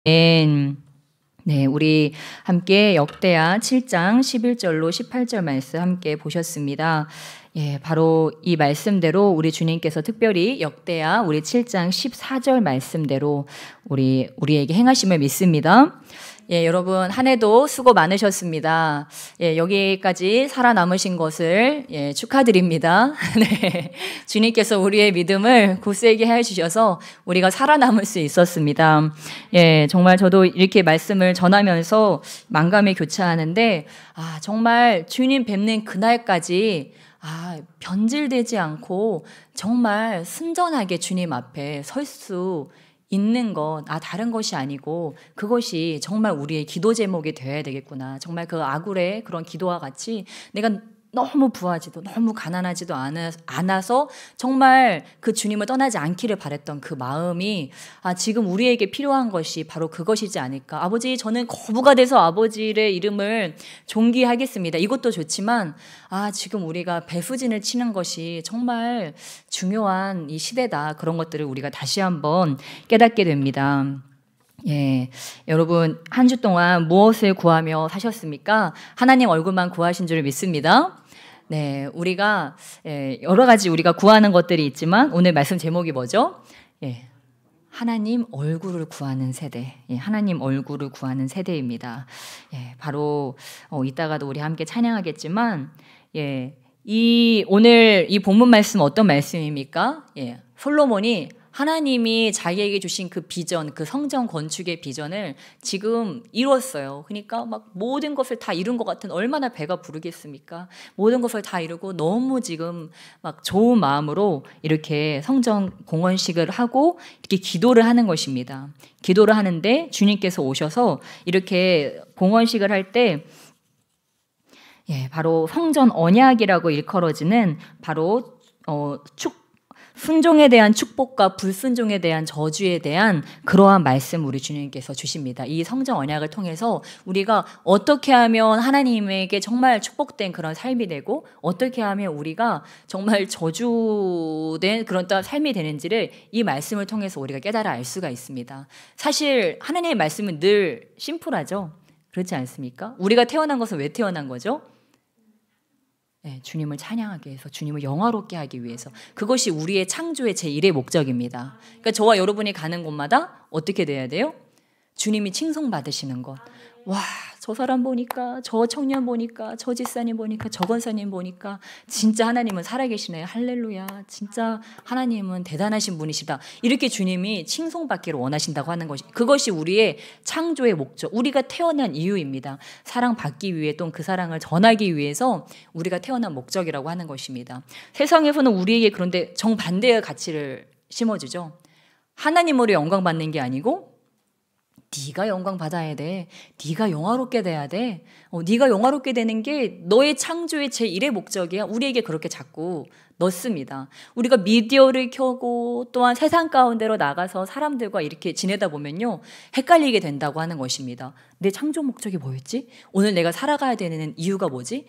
네, 우리 함께 역대하 7장 11절로 18절 말씀 함께 보셨습니다. 예, 바로 이 말씀대로 우리 주님께서 특별히 역대하 우리 7장 14절 말씀대로 우리에게 행하심을 믿습니다. 예, 여러분 한 해도 수고 많으셨습니다. 예, 여기까지 살아남으신 것을 축하드립니다. 네, 주님께서 우리의 믿음을 굳세게 해주셔서 우리가 살아남을 수 있었습니다. 예, 정말 저도 이렇게 말씀을 전하면서 만감에 교차하는데, 정말 주님 뵙는 그날까지 변질되지 않고 정말 순전하게 주님 앞에 설 수 있는 것, 다른 것이 아니고 그것이 정말 우리의 기도 제목이 되어야 되겠구나. 정말 그 아굴의 그런 기도와 같이 내가 너무 부하지도 너무 가난하지도 않아서 정말 그 주님을 떠나지 않기를 바랬던 그 마음이 지금 우리에게 필요한 것이 바로 그것이지 않을까. 아버지, 저는 거부가 돼서 아버지의 이름을 존귀하겠습니다. 이것도 좋지만 지금 우리가 배수진을 치는 것이 정말 중요한 이 시대다. 그런 것들을 우리가 다시 한번 깨닫게 됩니다. 예, 여러분 한 주 동안 무엇을 구하며 사셨습니까? 하나님 얼굴만 구하신 줄 믿습니다. 네, 우리가 여러 가지 우리가 구하는 것들이 있지만 오늘 말씀 제목이 뭐죠? 하나님 얼굴을 구하는 세대. 하나님 얼굴을 구하는 세대입니다. 바로 이따가도 우리 함께 찬양하겠지만 오늘 이 본문 말씀 어떤 말씀입니까? 솔로몬이 하나님이 자기에게 주신 그 비전, 그 성전 건축의 비전을 지금 이뤘어요. 그러니까 막 모든 것을 다 이룬 것 같은, 얼마나 배가 부르겠습니까? 모든 것을 다 이루고 너무 지금 막 좋은 마음으로 이렇게 성전 공헌식을 하고 이렇게 기도를 하는 것입니다. 기도를 하는데 주님께서 오셔서 이렇게 공헌식을 할 때 바로 성전 언약이라고 일컬어지는 바로 순종에 대한 축복과 불순종에 대한 저주에 대한 그러한 말씀 우리 주님께서 주십니다. 이 성전 언약을 통해서 우리가 어떻게 하면 하나님에게 정말 축복된 그런 삶이 되고 어떻게 하면 우리가 정말 저주된 그런 삶이 되는지를 이 말씀을 통해서 우리가 깨달아 알 수가 있습니다. 사실 하나님의 말씀은 늘 심플하죠. 그렇지 않습니까? 우리가 태어난 것은 왜 태어난 거죠? 주님을 찬양하기 위해서, 주님을 영화롭게 하기 위해서. 그것이 우리의 창조의 제1의 목적입니다. 그러니까 저와 여러분이 가는 곳마다 어떻게 돼야 돼요? 주님이 칭송받으시는 것. 와, 저 사람 보니까, 저 청년 보니까, 저 집사님 보니까, 저 권사님 보니까 진짜 하나님은 살아계시네요. 할렐루야. 진짜 하나님은 대단하신 분이시다. 이렇게 주님이 칭송받기를 원하신다고 하는 것이, 그것이 우리의 창조의 목적, 우리가 태어난 이유입니다. 사랑받기 위해, 또 그 사랑을 전하기 위해서 우리가 태어난 목적이라고 하는 것입니다. 세상에서는 우리에게 그런데 정반대의 가치를 심어주죠. 하나님으로 영광 받는 게 아니고 네가 영광 받아야 돼. 네가 영화롭게 돼야 돼. 네가 영화롭게 되는 게 너의 창조의 제1의 목적이야. 우리에게 그렇게 자꾸 넣습니다. 우리가 미디어를 켜고 또한 세상 가운데로 나가서 사람들과 이렇게 지내다 보면요, 헷갈리게 된다고 하는 것입니다. 내 창조 목적이 뭐였지? 오늘 내가 살아가야 되는 이유가 뭐지?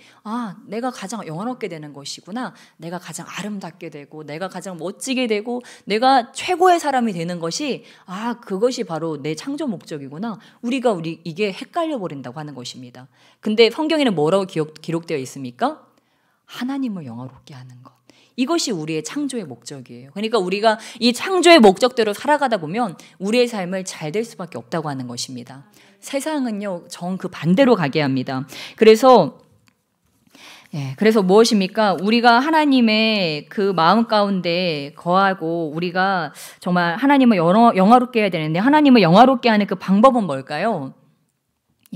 내가 가장 영화롭게 되는 것이구나. 내가 가장 아름답게 되고 내가 가장 멋지게 되고 내가 최고의 사람이 되는 것이 그것이 바로 내 창조 목적이구나. 이게 헷갈려 버린다고 하는 것입니다. 근데 성경에는 뭐라고 기록되어 있습니까? 하나님을 영화롭게 하는 것. 이것이 우리의 창조의 목적이에요. 그러니까 우리가 이 창조의 목적대로 살아가다 보면 우리의 삶을 잘 될 수밖에 없다고 하는 것입니다. 세상은요, 정 그 반대로 가게 합니다. 그래서 무엇입니까? 우리가 하나님의 그 마음 가운데 거하고 우리가 정말 하나님을 영화롭게 해야 되는데, 하나님을 영화롭게 하는 그 방법은 뭘까요?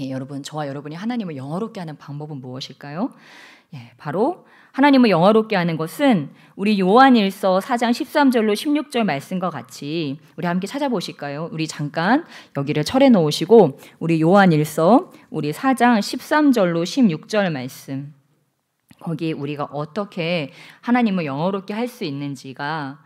여러분, 저와 여러분이 하나님을 영화롭게 하는 방법은 무엇일까요? 바로 하나님을 영화롭게 하는 것은 우리 요한일서 4장 13절로 16절 말씀과 같이 우리 함께 찾아보실까요? 우리 잠깐 여기를 철해 놓으시고 우리 요한일서 우리 4장 13절로 16절 말씀, 거기 우리가 어떻게 하나님을 영화롭게 할 수 있는지가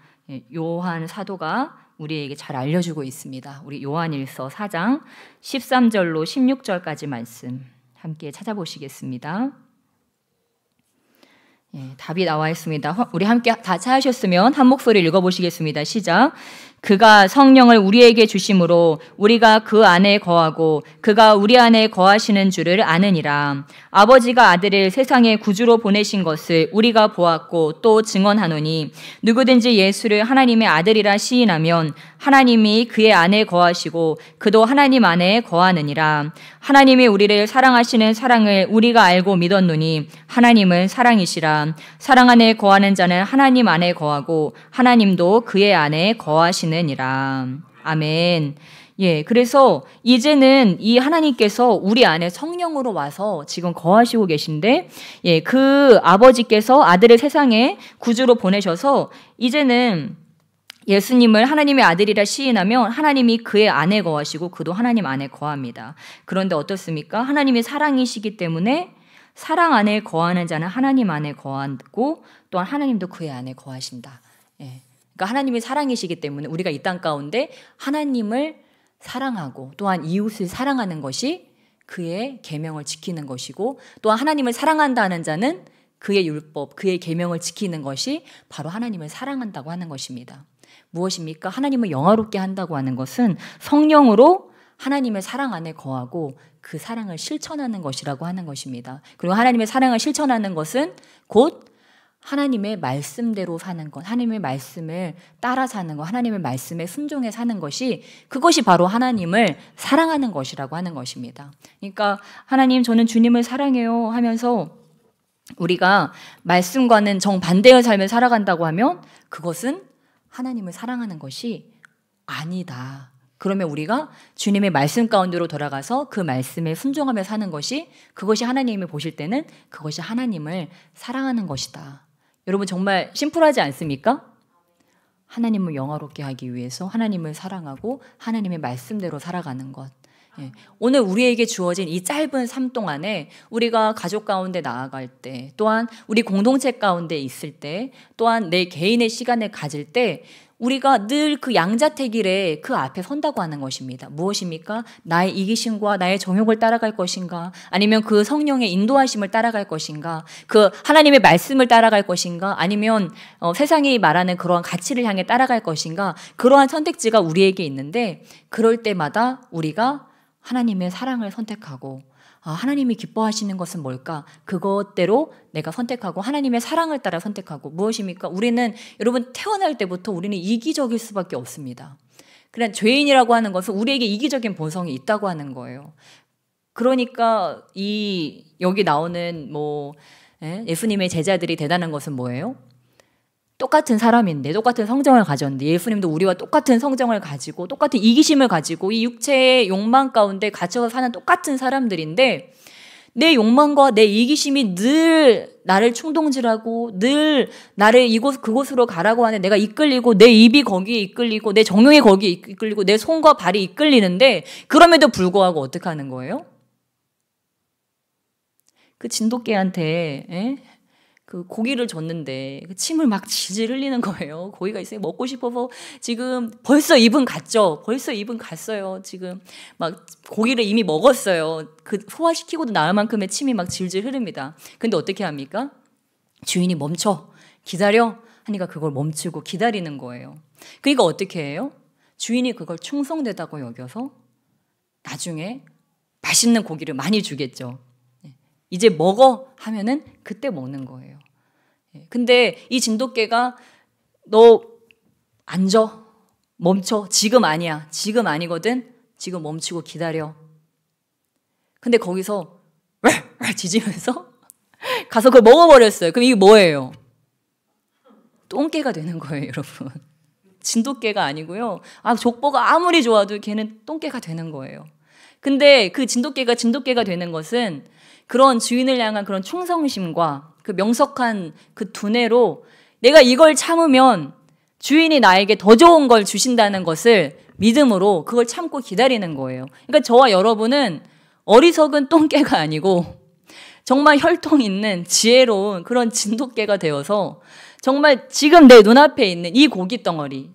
요한 사도가 우리에게 잘 알려주고 있습니다. 우리 요한일서 4장 13절로 16절까지 말씀 함께 찾아보시겠습니다. 답이 나와 있습니다. 우리 함께 다 찾으셨으면 한 목소리 읽어보시겠습니다. 시작. 그가 성령을 우리에게 주심으로 우리가 그 안에 거하고 그가 우리 안에 거하시는 줄을 아느니라. 아버지가 아들을 세상에 구주로 보내신 것을 우리가 보았고 또 증언하노니 누구든지 예수를 하나님의 아들이라 시인하면 하나님이 그의 안에 거하시고 그도 하나님 안에 거하느니라. 하나님이 우리를 사랑하시는 사랑을 우리가 알고 믿었노니 하나님은 사랑이시라. 사랑 안에 거하는 자는 하나님 안에 거하고 하나님도 그의 안에 거하시느니라. 아멘. 예, 그래서 이제는 이 하나님께서 우리 안에 성령으로 와서 지금 거하시고 계신데, 예, 그 아버지께서 아들을 세상에 구주로 보내셔서 이제는 예수님을 하나님의 아들이라 시인하면 하나님이 그의 안에 거하시고 그도 하나님 안에 거합니다. 그런데 어떻습니까? 하나님이 사랑이시기 때문에 사랑 안에 거하는 자는 하나님 안에 거하고 또한 하나님도 그의 안에 거하신다. 예. 그러니까 하나님이 사랑이시기 때문에 우리가 이 땅 가운데 하나님을 사랑하고 또한 이웃을 사랑하는 것이 그의 계명을 지키는 것이고 또한 하나님을 사랑한다는 자는 그의 율법, 그의 계명을 지키는 것이 바로 하나님을 사랑한다고 하는 것입니다. 무엇입니까? 하나님을 영화롭게 한다고 하는 것은 성령으로 하나님의 사랑 안에 거하고 그 사랑을 실천하는 것이라고 하는 것입니다. 그리고 하나님의 사랑을 실천하는 것은 곧 하나님의 말씀대로 사는 것, 하나님의 말씀을 따라 사는 것, 하나님의 말씀에 순종해 사는 것이 그것이 바로 하나님을 사랑하는 것이라고 하는 것입니다. 그러니까 하나님 저는 주님을 사랑해요 하면서 우리가 말씀과는 정반대의 삶을 살아간다고 하면 그것은 하나님을 사랑하는 것이 아니다. 그러면 우리가 주님의 말씀 가운데로 돌아가서 그 말씀에 순종하며 사는 것이 그것이 하나님이 보실 때는 그것이 하나님을 사랑하는 것이다. 여러분 정말 심플하지 않습니까? 하나님을 영화롭게 하기 위해서 하나님을 사랑하고 하나님의 말씀대로 살아가는 것. 예. 오늘 우리에게 주어진 이 짧은 삶 동안에 우리가 가족 가운데 나아갈 때 또한 우리 공동체 가운데 있을 때 또한 내 개인의 시간을 가질 때 우리가 늘 그 양자택일에 그 앞에 선다고 하는 것입니다. 무엇입니까? 나의 이기심과 나의 정욕을 따라갈 것인가? 아니면 그 성령의 인도하심을 따라갈 것인가? 그 하나님의 말씀을 따라갈 것인가? 아니면 세상이 말하는 그러한 가치를 향해 따라갈 것인가? 그러한 선택지가 우리에게 있는데 그럴 때마다 우리가 하나님의 사랑을 선택하고 하나님이 기뻐하시는 것은 뭘까? 그것대로 내가 선택하고 하나님의 사랑을 따라 선택하고 무엇입니까? 우리는 여러분 태어날 때부터 우리는 이기적일 수밖에 없습니다. 그냥 죄인이라고 하는 것은 우리에게 이기적인 본성이 있다고 하는 거예요. 그러니까 여기 나오는 예수님의 제자들이 대단한 것은 뭐예요? 똑같은 사람인데 똑같은 성정을 가졌는데 예수님도 우리와 똑같은 성정을 가지고 똑같은 이기심을 가지고 이 육체의 욕망 가운데 갇혀서 사는 똑같은 사람들인데 내 욕망과 내 이기심이 늘 나를 충동질하고 늘 나를 그곳으로 가라고 하는 내가 이끌리고 내 입이 거기에 이끌리고 내 정욕이 거기에 이끌리고 내 손과 발이 이끌리는데 그럼에도 불구하고 어떻게 하는 거예요? 그 진돗개한테 그 고기를 줬는데 침을 막 질질 흘리는 거예요. 고기가 있으니 먹고 싶어서 지금 벌써 입은 갔죠. 벌써 입은 갔어요. 지금 막 고기를 이미 먹었어요. 그 소화시키고도 나을 만큼의 침이 막 질질 흐릅니다. 근데 어떻게 합니까? 주인이 멈춰 기다려 하니까 그걸 멈추고 기다리는 거예요. 그러니까 어떻게 해요? 주인이 그걸 충성되다고 여겨서 나중에 맛있는 고기를 많이 주겠죠. 이제 먹어 하면은 그때 먹는 거예요. 근데 이 진돗개가 너 앉아, 멈춰, 지금 아니야, 지금 아니거든, 지금 멈추고 기다려. 근데 거기서 짖으면서 가서 그걸 먹어버렸어요. 그럼 이게 뭐예요? 똥개가 되는 거예요, 여러분. 진돗개가 아니고요. 족보가 아무리 좋아도 걔는 똥개가 되는 거예요. 근데 그 진돗개가 되는 것은 그런 주인을 향한 그런 충성심과 그 명석한 그 두뇌로 내가 이걸 참으면 주인이 나에게 더 좋은 걸 주신다는 것을 믿음으로 그걸 참고 기다리는 거예요. 그러니까 저와 여러분은 어리석은 똥개가 아니고 정말 혈통 있는 지혜로운 그런 진돗개가 되어서 정말 지금 내 눈앞에 있는 이 고기 덩어리,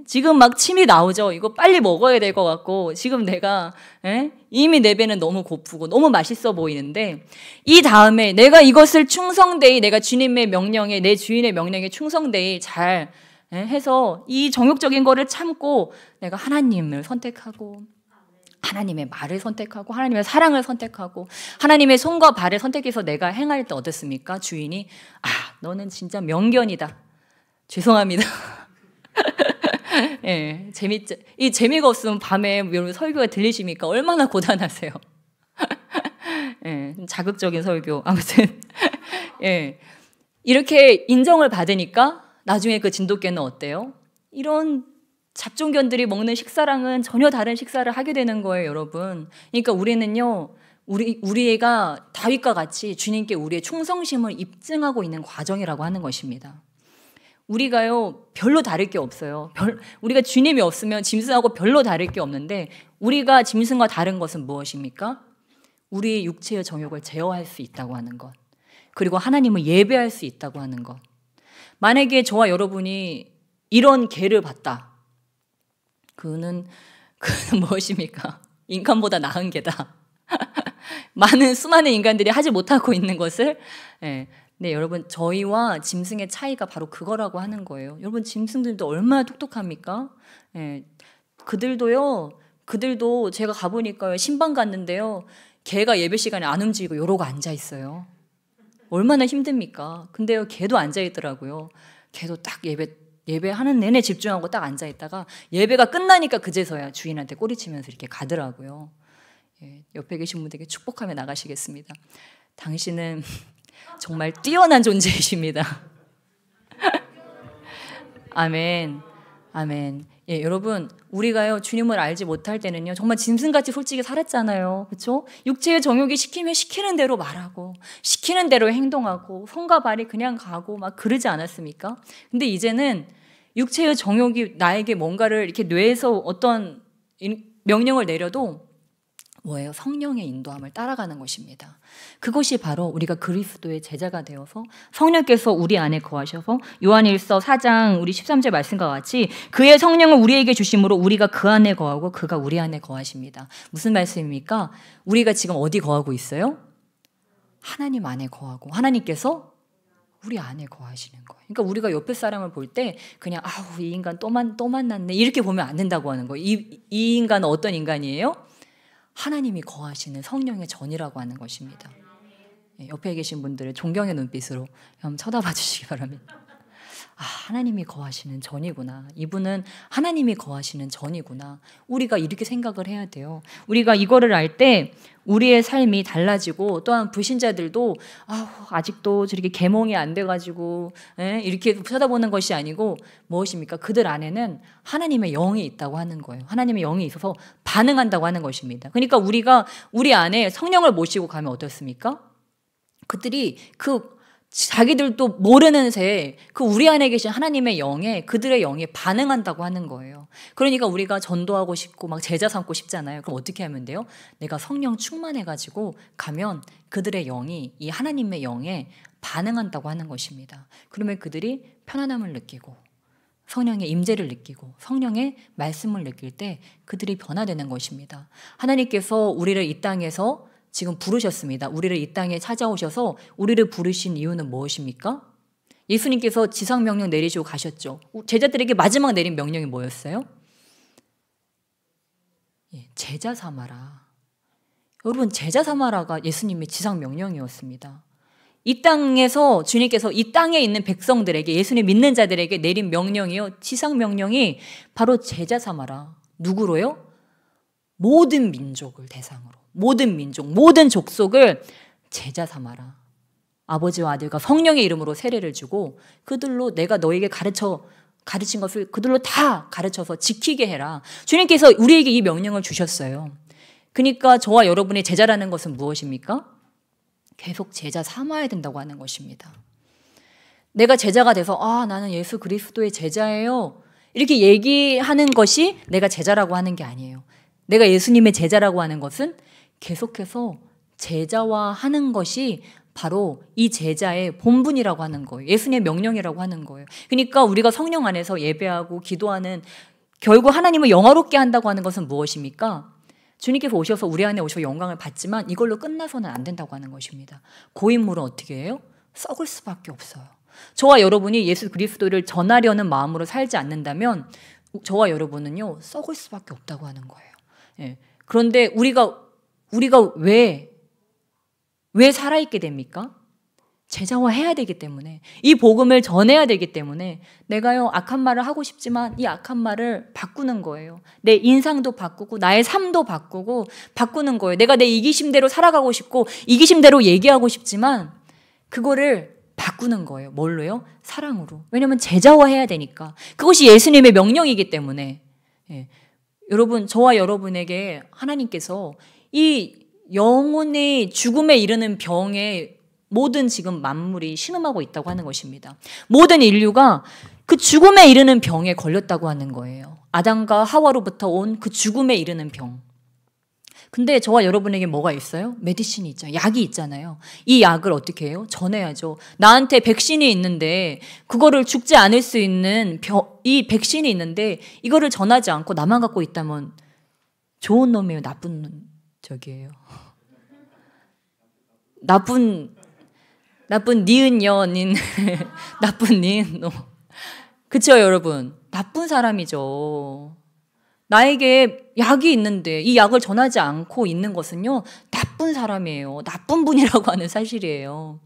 지금 막 침이 나오죠. 이거 빨리 먹어야 될 것 같고 지금 내가 이미 내 배는 너무 고프고 너무 맛있어 보이는데 이 다음에 내가 이것을 충성되이 내가 주님의 명령에 내 주인의 명령에 충성되이 잘 해서 이 정욕적인 거를 참고 내가 하나님을 선택하고 하나님의 말을 선택하고 하나님의 사랑을 선택하고 하나님의 손과 발을 선택해서 내가 행할 때 어떻습니까? 주인이 너는 진짜 명견이다. 죄송합니다. 예, 이 재미가 없으면 밤에 여러분 설교가 들리십니까? 얼마나 고단하세요. 예, 자극적인 설교. 아무튼 예, 이렇게 인정을 받으니까 나중에 그 진돗개는 어때요? 이런 잡종견들이 먹는 식사랑은 전혀 다른 식사를 하게 되는 거예요, 여러분. 그러니까 우리는요, 우리가 다윗과 같이 주님께 우리의 충성심을 입증하고 있는 과정이라고 하는 것입니다. 우리가요, 별로 다를 게 없어요. 우리가 주님이 없으면 짐승하고 별로 다를 게 없는데, 우리가 짐승과 다른 것은 무엇입니까? 우리의 육체의 정욕을 제어할 수 있다고 하는 것. 그리고 하나님을 예배할 수 있다고 하는 것. 만약에 저와 여러분이 이런 개를 봤다. 그는 무엇입니까? 인간보다 나은 개다. 수많은 인간들이 하지 못하고 있는 것을. 네, 여러분, 저희와 짐승의 차이가 바로 그거라고 하는 거예요. 여러분, 짐승들도 얼마나 똑똑합니까? 그들도 제가 가보니까요, 신방 갔는데요, 개가 예배 시간에 안 움직이고 이러고 앉아 있어요. 얼마나 힘듭니까? 근데요, 개도 앉아 있더라고요. 개도 딱 예배하는 내내 집중하고 딱 앉아 있다가 예배가 끝나니까 그제서야 주인한테 꼬리치면서 이렇게 가더라고요. 옆에 계신 분들에게 축복하며 나가시겠습니다. 당신은 정말 뛰어난 존재이십니다. 아멘. 아멘. 예, 여러분, 우리가요, 주님을 알지 못할 때는요, 정말 짐승같이 솔직히 살았잖아요. 그렇죠? 육체의 정욕이 시키면 시키는 대로 말하고, 시키는 대로 행동하고, 손과 발이 그냥 가고, 막 그러지 않았습니까? 근데 이제는 육체의 정욕이 나에게 뭔가를 이렇게 뇌에서 어떤 명령을 내려도 뭐예요? 성령의 인도함을 따라가는 것입니다. 그것이 바로 우리가 그리스도의 제자가 되어서 성령께서 우리 안에 거하셔서 요한일서 4장 우리 13절 말씀과 같이 그의 성령을 우리에게 주심으로 우리가 그 안에 거하고 그가 우리 안에 거하십니다. 무슨 말씀입니까? 우리가 지금 어디 거하고 있어요? 하나님 안에 거하고 하나님께서 우리 안에 거하시는 거예요. 그러니까 우리가 옆에 사람을 볼 때 그냥 이 인간 또 만났네 이렇게 보면 안 된다고 하는 거예요. 이 인간은 어떤 인간이에요? 하나님이 거하시는 성령의 전이라고 하는 것입니다. 옆에 계신 분들을 존경의 눈빛으로 한번 쳐다봐 주시기 바랍니다. 하나님이 거하시는 전이구나. 이분은 하나님이 거하시는 전이구나. 우리가 이렇게 생각을 해야 돼요. 우리가 이거를 알 때 우리의 삶이 달라지고 또한 불신자들도 아직도 저렇게 계몽이 안 돼가지고 이렇게 쳐다보는 것이 아니고 무엇입니까? 그들 안에는 하나님의 영이 있다고 하는 거예요. 하나님의 영이 있어서 반응한다고 하는 것입니다. 그러니까 우리가 우리 안에 성령을 모시고 가면 어떻습니까? 그들이 자기들도 모르는 새에 우리 안에 계신 하나님의 영에 그들의 영에 반응한다고 하는 거예요. 그러니까 우리가 전도하고 싶고 막 제자 삼고 싶잖아요. 그럼 어떻게 하면 돼요? 내가 성령 충만해가지고 가면 그들의 영이 이 하나님의 영에 반응한다고 하는 것입니다. 그러면 그들이 편안함을 느끼고 성령의 임재를 느끼고 성령의 말씀을 느낄 때 그들이 변화되는 것입니다. 하나님께서 우리를 이 땅에서 지금 부르셨습니다. 우리를 이 땅에 찾아오셔서 우리를 부르신 이유는 무엇입니까? 예수님께서 지상명령 내리시고 가셨죠. 제자들에게 마지막 내린 명령이 뭐였어요? 제자 삼아라. 여러분, 제자 삼아라가 예수님의 지상명령이었습니다. 이 땅에서 주님께서 이 땅에 있는 백성들에게 예수님 믿는 자들에게 내린 명령이요. 지상명령이 바로 제자 삼아라. 누구로요? 모든 민족을 대상으로. 모든 민족, 모든 족속을 제자 삼아라. 아버지와 아들과 성령의 이름으로 세례를 주고 그들로 내가 너에게 가르친 것을 그들로 다 가르쳐서 지키게 해라. 주님께서 우리에게 이 명령을 주셨어요. 그러니까 저와 여러분의 제자라는 것은 무엇입니까? 계속 제자 삼아야 된다고 하는 것입니다. 내가 제자가 돼서 나는 예수 그리스도의 제자예요. 이렇게 얘기하는 것이 내가 제자라고 하는 게 아니에요. 내가 예수님의 제자라고 하는 것은 계속해서 제자화 하는 것이 바로 이 제자의 본분이라고 하는 거예요. 예수님의 명령이라고 하는 거예요. 그러니까 우리가 성령 안에서 예배하고 기도하는 결국 하나님을 영화롭게 한다고 하는 것은 무엇입니까? 주님께서 오셔서 우리 안에 오셔서 영광을 받지만 이걸로 끝나서는 안 된다고 하는 것입니다. 고인물은 어떻게 해요? 썩을 수밖에 없어요. 저와 여러분이 예수 그리스도를 전하려는 마음으로 살지 않는다면 저와 여러분은요 썩을 수밖에 없다고 하는 거예요. 예. 그런데 우리가 왜 살아있게 됩니까? 제자화해야 되기 때문에, 이 복음을 전해야 되기 때문에 내가요 악한 말을 하고 싶지만 이 악한 말을 바꾸는 거예요. 내 인상도 바꾸고 나의 삶도 바꾸는 거예요. 내가 내 이기심대로 살아가고 싶고 이기심대로 얘기하고 싶지만 그거를 바꾸는 거예요. 뭘로요? 사랑으로. 왜냐하면 제자화해야 되니까. 그것이 예수님의 명령이기 때문에. 예. 여러분, 저와 여러분에게 하나님께서 이 영혼의 죽음에 이르는 병에 모든 지금 만물이 신음하고 있다고 하는 것입니다. 모든 인류가 그 죽음에 이르는 병에 걸렸다고 하는 거예요. 아담과 하와로부터 온 그 죽음에 이르는 병. 근데 저와 여러분에게 뭐가 있어요? 메디신이 있잖아요. 약이 있잖아요. 이 약을 어떻게 해요? 전해야죠. 나한테 백신이 있는데 그거를 죽지 않을 수 있는 이 백신이 있는데 이거를 전하지 않고 나만 갖고 있다면 좋은 놈이에요? 나쁜 적이에요? 나쁜 니은년인 나쁜 니은노. 그쵸 여러분? 나쁜 사람이죠. 나에게 약이 있는데 이 약을 전하지 않고 있는 것은요 나쁜 사람이에요. 나쁜 분이라고 하는 사실이에요.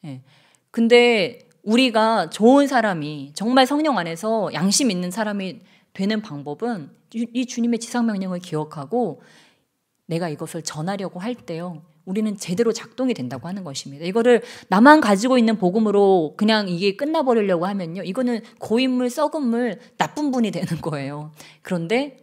예. 근데 우리가 좋은 사람이 정말 성령 안에서 양심 있는 사람이 되는 방법은 이 주님의 지상명령을 기억하고 내가 이것을 전하려고 할 때요 우리는 제대로 작동이 된다고 하는 것입니다. 이거를 나만 가지고 있는 복음으로 그냥 이게 끝나버리려고 하면요. 이거는 고인물, 썩은 물, 나쁜 분이 되는 거예요. 그런데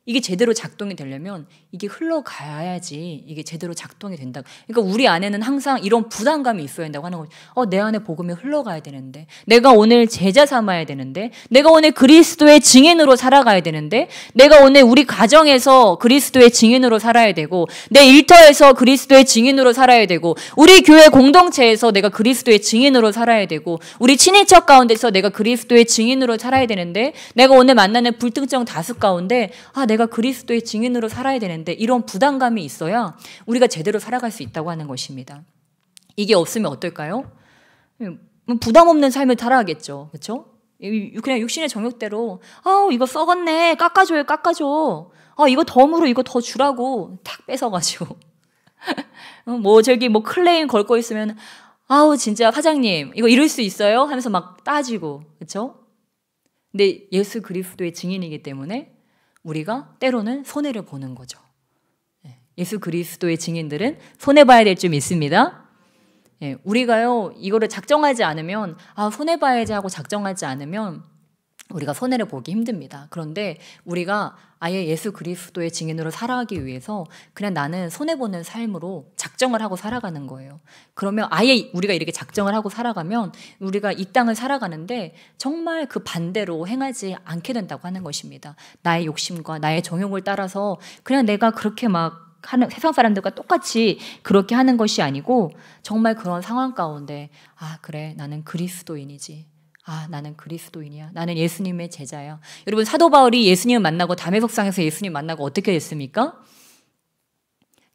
이게 제대로 작동이 되려면 이게 흘러가야지 이게 제대로 작동이 된다. 그러니까 우리 안에는 항상 이런 부담감이 있어야 된다고 하는 거죠. 내 안에 복음이 흘러가야 되는데, 내가 오늘 제자 삼아야 되는데, 내가 오늘 그리스도의 증인으로 살아가야 되는데, 내가 오늘 우리 가정에서 그리스도의 증인으로 살아야 되고, 내 일터에서 그리스도의 증인으로 살아야 되고, 우리 교회 공동체에서 내가 그리스도의 증인으로 살아야 되고, 우리 친인척 가운데서 내가 그리스도의 증인으로 살아야 되는데, 내가 오늘 만나는 불특정 다수 가운데 내가 그리스도의 증인으로 살아야 되는데 이런 부담감이 있어야 우리가 제대로 살아갈 수 있다고 하는 것입니다. 이게 없으면 어떨까요? 부담 없는 삶을 살아야겠죠. 그렇죠? 그냥 육신의 정욕대로 이거 썩었네. 깎아줘요. 이거 덤으로 이거 더 주라고 탁 뺏어가지고 저기 클레임 걸 거 있으면 진짜 사장님 이거 이럴 수 있어요? 하면서 막 따지고 그렇죠? 근데 예수 그리스도의 증인이기 때문에 우리가 때로는 손해를 보는 거죠. 예수 그리스도의 증인들은 손해봐야 될 줄 믿습니다. 우리가요 이거를 작정하지 않으면 손해봐야지 하고 작정하지 않으면 우리가 손해를 보기 힘듭니다. 그런데 우리가 아예 예수 그리스도의 증인으로 살아가기 위해서 그냥 나는 손해보는 삶으로 작정을 하고 살아가는 거예요. 그러면 아예 우리가 이렇게 작정을 하고 살아가면 우리가 이 땅을 살아가는데 정말 그 반대로 행하지 않게 된다고 하는 것입니다. 나의 욕심과 나의 정욕을 따라서 그냥 내가 그렇게 막 하는 세상 사람들과 똑같이 그렇게 하는 것이 아니고 정말 그런 상황 가운데 그래 나는 그리스도인이지. 나는 그리스도인이야. 나는 예수님의 제자야. 여러분 사도 바울이 예수님을 만나고 담에석상에서 예수님 만나고 어떻게 됐습니까?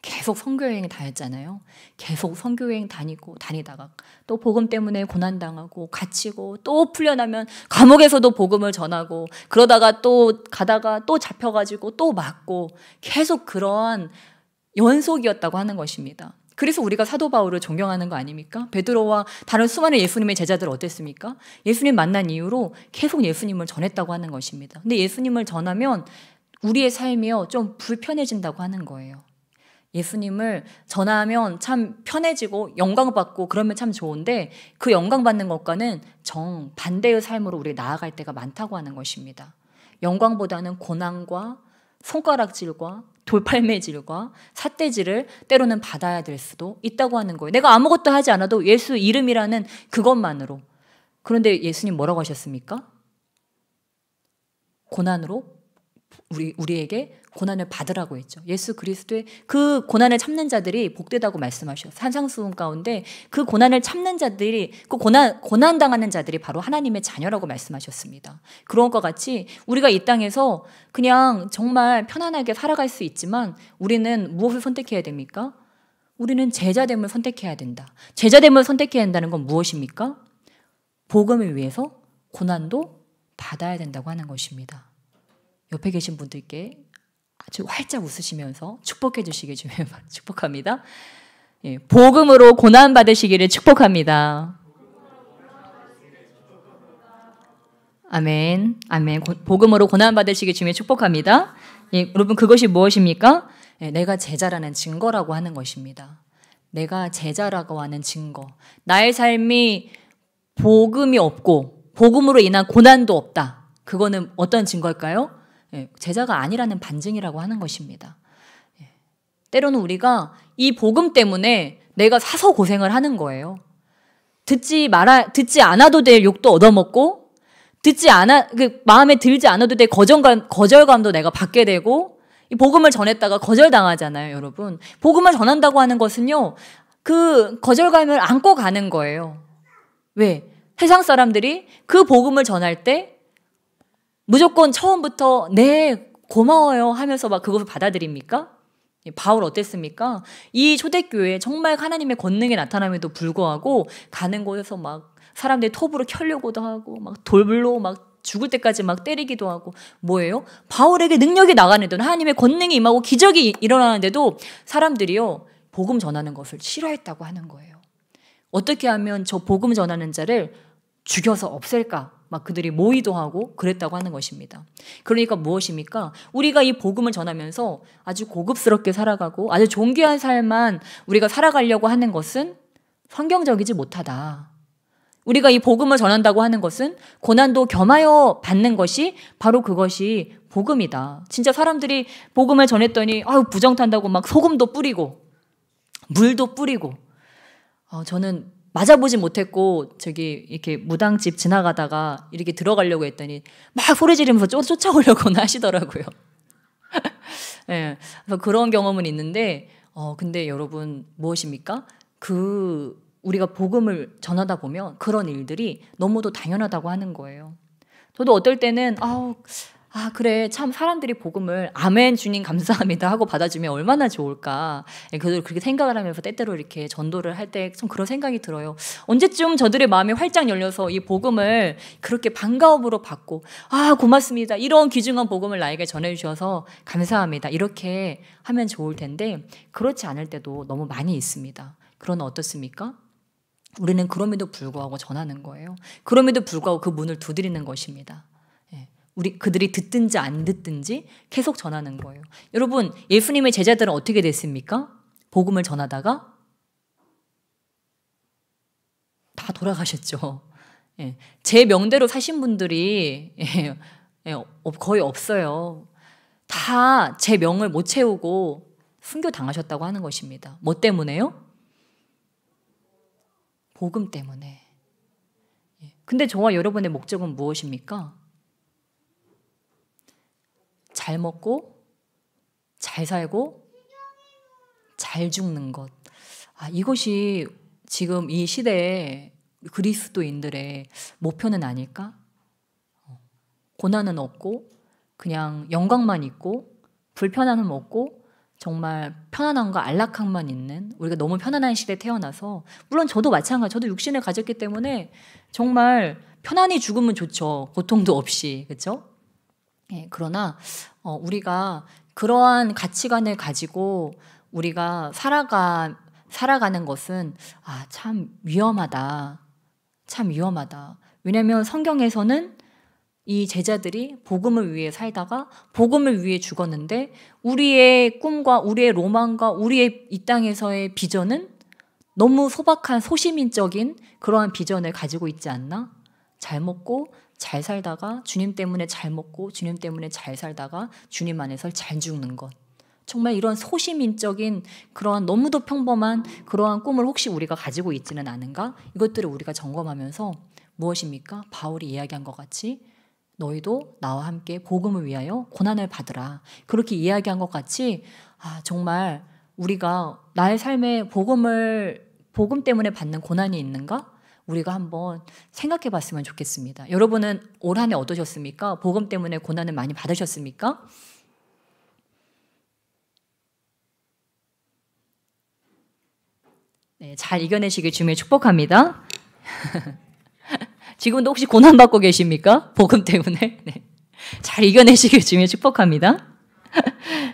계속 선교여행 다녔잖아요. 계속 선교여행 다니다가 또 복음 때문에 고난당하고 갇히고 또 풀려나면 감옥에서도 복음을 전하고 그러다가 또 가다가 또 잡혀가지고 또 맞고 계속 그러한 연속이었다고 하는 것입니다. 그래서 우리가 사도 바울을 존경하는 거 아닙니까? 베드로와 다른 수많은 예수님의 제자들 어땠습니까? 예수님 만난 이후로 계속 예수님을 전했다고 하는 것입니다. 근데 예수님을 전하면 우리의 삶이요 좀 불편해진다고 하는 거예요. 예수님을 전하면 참 편해지고 영광받고 그러면 참 좋은데 그 영광받는 것과는 정반대의 삶으로 우리 나아갈 때가 많다고 하는 것입니다. 영광보다는 고난과 손가락질과 돌팔매질과 삿대질을 때로는 받아야 될 수도 있다고 하는 거예요. 내가 아무것도 하지 않아도 예수 이름이라는 그것만으로. 그런데 예수님 뭐라고 하셨습니까? 고난으로 우리에게 고난을 받으라고 했죠. 예수 그리스도의 그 고난을 참는 자들이 복되다고 말씀하셨어요. 산상수훈 가운데 그 고난을 참는 자들이 그 고난 당하는 자들이 바로 하나님의 자녀라고 말씀하셨습니다. 그런 것 같이 우리가 이 땅에서 그냥 정말 편안하게 살아갈 수 있지만 우리는 무엇을 선택해야 됩니까? 우리는 제자됨을 선택해야 된다. 제자됨을 선택해야 한다는 건 무엇입니까? 복음을 위해서 고난도 받아야 된다고 하는 것입니다. 옆에 계신 분들께 아주 활짝 웃으시면서 축복해 주시길 주님 축복합니다. 예, 복음으로 고난 받으시기를 축복합니다. 아멘, 아멘. 복음으로 고난 받으시길 주님 축복합니다. 예, 여러분 그것이 무엇입니까? 예, 내가 제자라는 증거라고 하는 것입니다. 내가 제자라고 하는 증거. 나의 삶이 복음이 없고 복음으로 인한 고난도 없다. 그거는 어떤 증거일까요? 예, 제자가 아니라는 반증이라고 하는 것입니다. 예, 때로는 우리가 이 복음 때문에 내가 사서 고생을 하는 거예요. 듣지 않아도 될 욕도 얻어먹고 마음에 들지 않아도 될 거절감도 내가 받게 되고, 이 복음을 전했다가 거절당하잖아요, 여러분. 복음을 전한다고 하는 것은요, 그 거절감을 안고 가는 거예요. 왜? 세상 사람들이 그 복음을 전할 때 무조건 처음부터 네, 고마워요 하면서 막 그것을 받아들입니까? 바울 어땠습니까? 이 초대교회에 정말 하나님의 권능이 나타남에도 불구하고 가는 곳에서 막 사람들이 톱으로 켜려고도 하고 막 돌로 막 죽을 때까지 막 때리기도 하고, 뭐예요? 바울에게 능력이 나가는데도, 하나님의 권능이 임하고 기적이 일어나는데도 사람들이요 복음 전하는 것을 싫어했다고 하는 거예요. 어떻게 하면 저 복음 전하는 자를 죽여서 없앨까? 막 그들이 모의도 하고 그랬다고 하는 것입니다. 그러니까 무엇입니까? 우리가 이 복음을 전하면서 아주 고급스럽게 살아가고 아주 존귀한 삶만 우리가 살아가려고 하는 것은 성경적이지 못하다. 우리가 이 복음을 전한다고 하는 것은 고난도 겸하여 받는 것이 바로 그것이 복음이다. 진짜 사람들이 복음을 전했더니 부정탄다고 막 소금도 뿌리고 물도 뿌리고, 저는 맞아보지 못했고 저기 이렇게 무당집 지나가다가 이렇게 들어가려고 했더니 막 소리 지르면서 쫓아오려고 하시더라고요. 네, 그래서 그런 경험은 있는데, 근데 여러분 무엇입니까? 우리가 복음을 전하다 보면 그런 일들이 너무도 당연하다고 하는 거예요. 저도 어떨 때는 그래, 참 사람들이 복음을 아멘 주님 감사합니다 하고 받아주면 얼마나 좋을까, 그렇게 생각을 하면서 때때로 이렇게 전도를 할 때 좀 그런 생각이 들어요. 언제쯤 저들의 마음이 활짝 열려서 이 복음을 그렇게 반가움으로 받고, 고맙습니다, 이런 귀중한 복음을 나에게 전해주셔서 감사합니다, 이렇게 하면 좋을 텐데 그렇지 않을 때도 너무 많이 있습니다. 그러나 어떻습니까? 우리는 그럼에도 불구하고 전하는 거예요. 그럼에도 불구하고 그 문을 두드리는 것입니다. 그들이 듣든지 안 듣든지 계속 전하는 거예요. 여러분, 예수님의 제자들은 어떻게 됐습니까? 복음을 전하다가 다 돌아가셨죠. 제 명대로 사신 분들이 거의 없어요. 다 제 명을 못 채우고 순교당하셨다고 하는 것입니다. 뭐 때문에요? 복음 때문에. 근데 저와 여러분의 목적은 무엇입니까? 잘 먹고 잘 살고 잘 죽는 것. 이것이 지금 이 시대의 그리스도인들의 목표는 아닐까? 고난은 없고 그냥 영광만 있고 불편함은 없고 정말 편안함과 안락함만 있는, 우리가 너무 편안한 시대에 태어나서, 물론 저도 마찬가지, 저도 육신을 가졌기 때문에 정말 편안히 죽으면 좋죠. 고통도 없이, 그렇죠? 그러나 우리가 그러한 가치관을 가지고 우리가 살아가는 것은 참 위험하다. 참 위험하다. 왜냐하면 성경에서는 이 제자들이 복음을 위해 살다가 복음을 위해 죽었는데, 우리의 꿈과 우리의 로망과 우리의 이 땅에서의 비전은 너무 소박한 소시민적인 그러한 비전을 가지고 있지 않나? 잘 먹고 잘 살다가 주님 때문에 잘 먹고 주님 때문에 잘 살다가 주님 안에서 잘 죽는 것. 정말 이런 소시민적인 그러한 너무도 평범한 그러한 꿈을 혹시 우리가 가지고 있지는 않은가? 이것들을 우리가 점검하면서 무엇입니까? 바울이 이야기한 것 같이 너희도 나와 함께 복음을 위하여 고난을 받으라. 그렇게 이야기한 것 같이 정말 우리가 나의 삶에 복음 때문에 받는 고난이 있는가? 우리가 한번 생각해 봤으면 좋겠습니다. 여러분은 올 한 해 어떠셨습니까? 복음 때문에 고난을 많이 받으셨습니까? 네, 잘 이겨내시길 주님의 축복합니다. 지금도 혹시 고난받고 계십니까? 복음 때문에. 네. 잘 이겨내시길 주님의 축복합니다.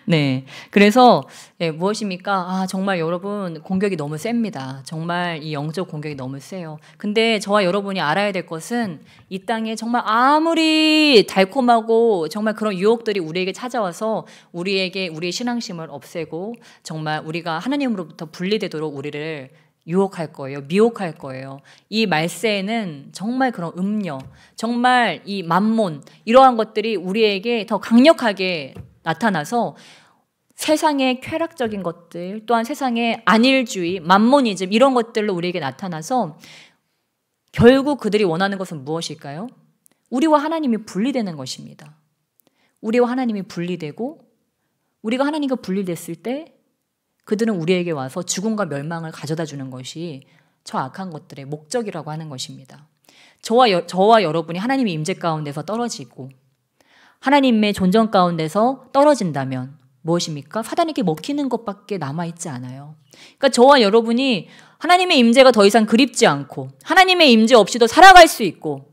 네. 그래서 무엇입니까? 정말 여러분 공격이 너무 셉니다. 정말 이 영적 공격이 너무 세요. 근데 저와 여러분이 알아야 될 것은 이 땅에 정말 아무리 달콤하고 정말 그런 유혹들이 우리에게 찾아와서 우리에게 우리의 신앙심을 없애고 정말 우리가 하나님으로부터 분리되도록 우리를 유혹할 거예요. 미혹할 거예요. 이 말세에는 정말 그런 음료, 정말 이 만몬 이러한 것들이 우리에게 더 강력하게 나타나서 세상의 쾌락적인 것들 또한 세상의 안일주의, 만모니즘 이런 것들로 우리에게 나타나서 결국 그들이 원하는 것은 무엇일까요? 우리와 하나님이 분리되는 것입니다. 우리와 하나님이 분리되고 우리가 하나님과 분리됐을 때 그들은 우리에게 와서 죽음과 멸망을 가져다 주는 것이 저 악한 것들의 목적이라고 하는 것입니다. 저와 여러분이 하나님의 임재 가운데서 떨어지고 하나님의 존전 가운데서 떨어진다면 무엇입니까? 사단에게 먹히는 것밖에 남아있지 않아요. 그러니까 저와 여러분이 하나님의 임재가 더 이상 그립지 않고 하나님의 임재 없이도 살아갈 수 있고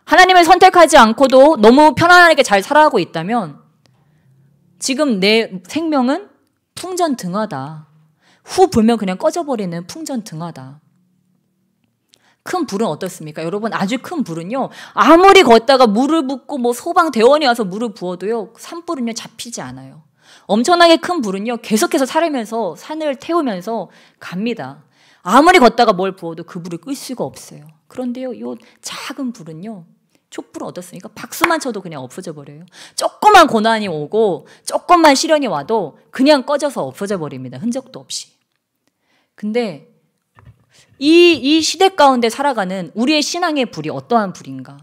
하나님을 선택하지 않고도 너무 편안하게 잘 살아가고 있다면 지금 내 생명은 풍전등화다. 후 불면 그냥 꺼져버리는 풍전등화다. 큰 불은 어떻습니까? 여러분 아주 큰 불은요. 아무리 걷다가 물을 붓고 뭐 소방대원이 와서 물을 부어도요. 산불은요 잡히지 않아요. 엄청나게 큰 불은요. 계속해서 살면서 산을 태우면서 갑니다. 아무리 걷다가 뭘 부어도 그 불을 끌 수가 없어요. 그런데요. 이 작은 불은요. 촛불은 어떻습니까? 박수만 쳐도 그냥 없어져 버려요. 조그만 고난이 오고 조금만 시련이 와도 그냥 꺼져서 없어져 버립니다. 흔적도 없이. 근데 이 시대 가운데 살아가는 우리의 신앙의 불이 어떠한 불인가?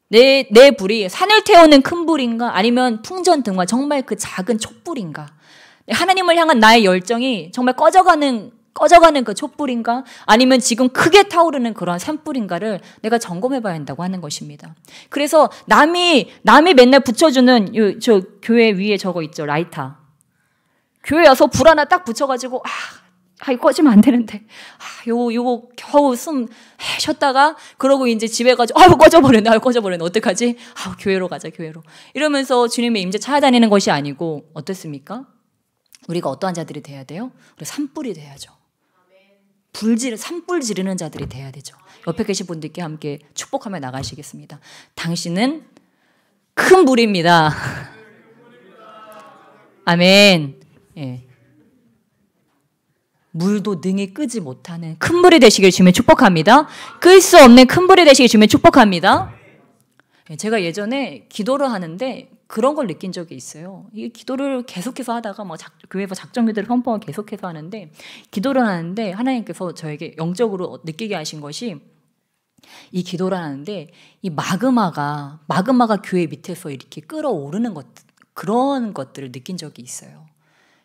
내 불이 산을 태우는 큰 불인가? 아니면 풍전등화 정말 그 작은 촛불인가? 하나님을 향한 나의 열정이 정말 꺼져가는 그 촛불인가? 아니면 지금 크게 타오르는 그러한 산불인가를 내가 점검해 봐야 한다고 하는 것입니다. 그래서 남이 맨날 붙여주는 저 교회 위에 저거 있죠. 라이터. 교회 와서 불 하나 딱 붙여가지고 이거 꺼지면 안 되는데. 요거 겨우 숨 쉬었다가 그러고 이제 집에 가지고 꺼져버렸네. 어떡하지? 교회로 가자, 교회로. 이러면서 주님의 임재 찾아다니는 것이 아니고 어떻습니까? 우리가 어떠한 자들이 돼야 돼요? 우리 산불이 돼야죠. 산불 지르는 자들이 돼야 되죠. 옆에 계신 분들께 함께 축복하며 나가시겠습니다. 당신은 큰 불입니다. 아멘. 예. 물도 능히 끄지 못하는 큰 불이 되시길 주님의 축복합니다. 끌 수 없는 큰 불이 되시길 주님의 축복합니다. 제가 예전에 기도를 하는데 그런 걸 느낀 적이 있어요. 이 기도를 계속해서 하다가 교회에서 작정기도를 선포를 계속해서 하는데 기도를 하는데 하나님께서 저에게 영적으로 느끼게 하신 것이 이 기도를 하는데 이 마그마가 교회 밑에서 이렇게 끓어오르는 그런 것들을 느낀 적이 있어요.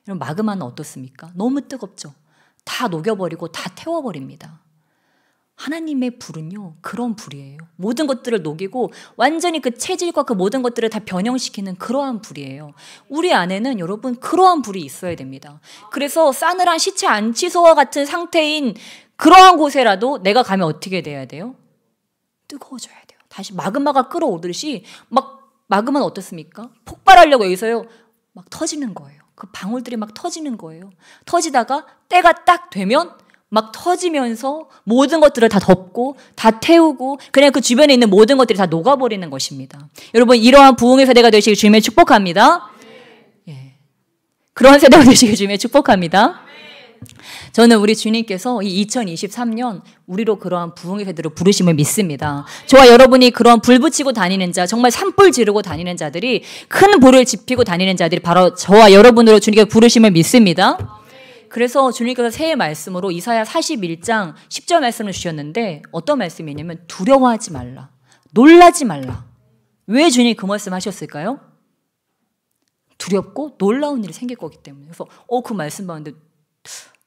이런 마그마는 어떻습니까? 너무 뜨겁죠. 다 녹여버리고 다 태워버립니다. 하나님의 불은요 그런 불이에요. 모든 것들을 녹이고 완전히 그 체질과 그 모든 것들을 다 변형시키는 그러한 불이에요. 우리 안에는 여러분 그러한 불이 있어야 됩니다. 그래서 싸늘한 시체 안치소와 같은 상태인 그러한 곳에라도 내가 가면 어떻게 돼야 돼요? 뜨거워져야 돼요. 다시 마그마가 끓어오듯이 마그마는 어떻습니까? 폭발하려고 여기서요 막 터지는 거예요. 그 방울들이 막 터지는 거예요. 터지다가 때가 딱 되면 막 터지면서 모든 것들을 다 덮고 다 태우고 그냥 그 주변에 있는 모든 것들이 다 녹아버리는 것입니다. 여러분 이러한 부흥의 세대가 되시길 주님의 축복합니다. 예. 그러한 세대가 되시길 주님의 축복합니다. 저는 우리 주님께서 이 2023년 우리로 그러한 부흥의 세대로 부르심을 믿습니다. 저와 여러분이 그러한 불 붙이고 다니는 자, 정말 산불 지르고 다니는 자들이 큰 불을 지피고 다니는 자들이 바로 저와 여러분으로 주님께서 부르심을 믿습니다. 그래서 주님께서 새해 말씀으로 이사야 41장 10절 말씀을 주셨는데 어떤 말씀이냐면 두려워하지 말라. 놀라지 말라. 왜 주님이 그 말씀 하셨을까요? 두렵고 놀라운 일이 생길 거기 때문에. 그래서 그 말씀 봤는데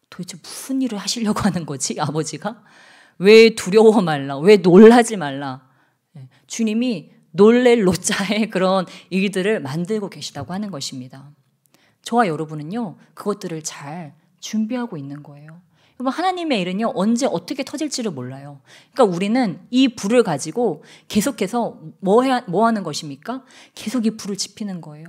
도대체 무슨 일을 하시려고 하는 거지? 아버지가? 왜 두려워 말라? 왜 놀라지 말라? 주님이 놀랄 노자의 그런 일들을 만들고 계시다고 하는 것입니다. 저와 여러분은요. 그것들을 잘 준비하고 있는 거예요. 여러분 하나님의 일은요 언제 어떻게 터질지를 몰라요. 그러니까 우리는 이 불을 가지고 계속해서 뭐 하는 것입니까? 계속 이 불을 지피는 거예요.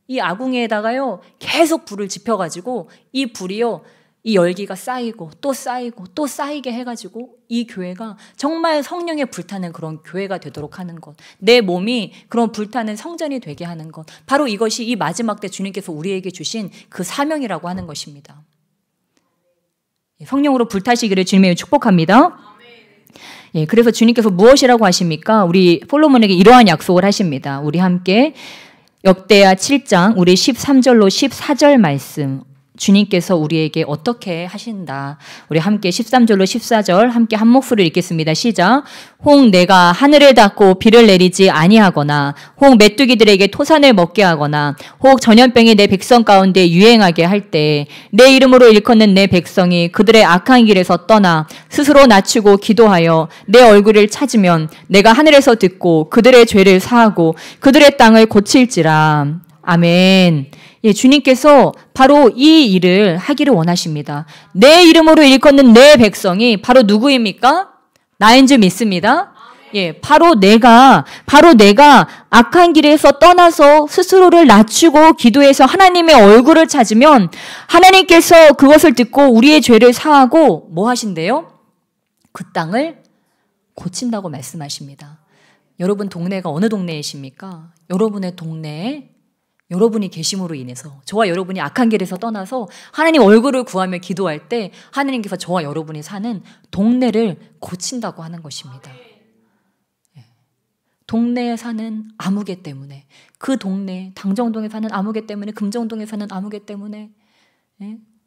이 아궁이에다가요 계속 불을 지펴가지고 이 불이요 이 열기가 쌓이고 또 쌓이고 또 쌓이게 해가지고 이 교회가 정말 성령의 불타는 그런 교회가 되도록 하는 것, 내 몸이 그런 불타는 성전이 되게 하는 것, 바로 이것이 이 마지막 때 주님께서 우리에게 주신 그 사명이라고 하는 것입니다. 성령으로 불타시기를 주님의 축복합니다. 예, 그래서 주님께서 무엇이라고 하십니까? 우리 솔로몬에게 이러한 약속을 하십니다. 우리 함께 역대하 7장 우리 13절로 14절 말씀, 주님께서 우리에게 어떻게 하신다. 우리 함께 13절로 14절 함께 한 목소리를 읽겠습니다. 시작. 혹 내가 하늘을 닫고 비를 내리지 아니하거나 혹 메뚜기들에게 토산을 먹게 하거나 혹 전염병이 내 백성 가운데 유행하게 할 때 내 이름으로 일컫는 내 백성이 그들의 악한 길에서 떠나 스스로 낮추고 기도하여 내 얼굴을 찾으면 내가 하늘에서 듣고 그들의 죄를 사하고 그들의 땅을 고칠지라. 아멘. 예, 주님께서 바로 이 일을 하기를 원하십니다. 내 이름으로 일컫는 내 백성이 바로 누구입니까? 나인 줄 믿습니다. 예, 바로 내가 악한 길에서 떠나서 스스로를 낮추고 기도해서 하나님의 얼굴을 찾으면 하나님께서 그것을 듣고 우리의 죄를 사하고 뭐 하신대요? 그 땅을 고친다고 말씀하십니다. 여러분 동네가 어느 동네이십니까? 여러분의 동네에 여러분이 계심으로 인해서 저와 여러분이 악한 길에서 떠나서 하나님 얼굴을 구하며 기도할 때 하나님께서 저와 여러분이 사는 동네를 고친다고 하는 것입니다. 동네에 사는 아무개 때문에, 그 동네 당정동에 사는 아무개 때문에, 금정동에 사는 아무개 때문에,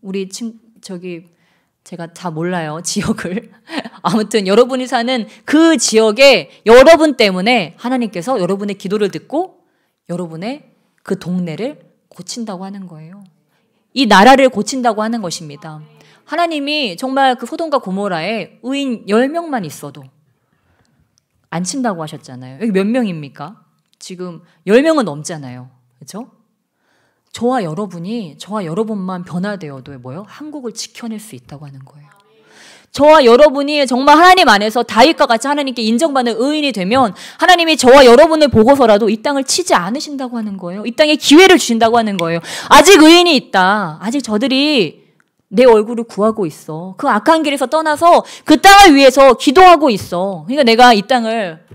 우리 제가 다 몰라요 지역을. 아무튼 여러분이 사는 그 지역에 여러분 때문에 하나님께서 여러분의 기도를 듣고 여러분의 그 동네를 고친다고 하는 거예요. 이 나라를 고친다고 하는 것입니다. 하나님이 정말 그 소돔과 고모라에 의인 10명만 있어도 안 친다고 하셨잖아요. 여기 몇 명입니까? 지금 10명은 넘잖아요. 그렇죠? 저와 여러분만 변화되어도 뭐요? 한국을 지켜낼 수 있다고 하는 거예요. 저와 여러분이 정말 하나님 안에서 다윗과 같이 하나님께 인정받는 의인이 되면 하나님이 저와 여러분을 보고서라도 이 땅을 치지 않으신다고 하는 거예요. 이 땅에 기회를 주신다고 하는 거예요. 아직 의인이 있다. 아직 저들이 내 얼굴을 구하고 있어. 그 악한 길에서 떠나서 그 땅을 위해서 기도하고 있어. 그러니까 내가 이 땅을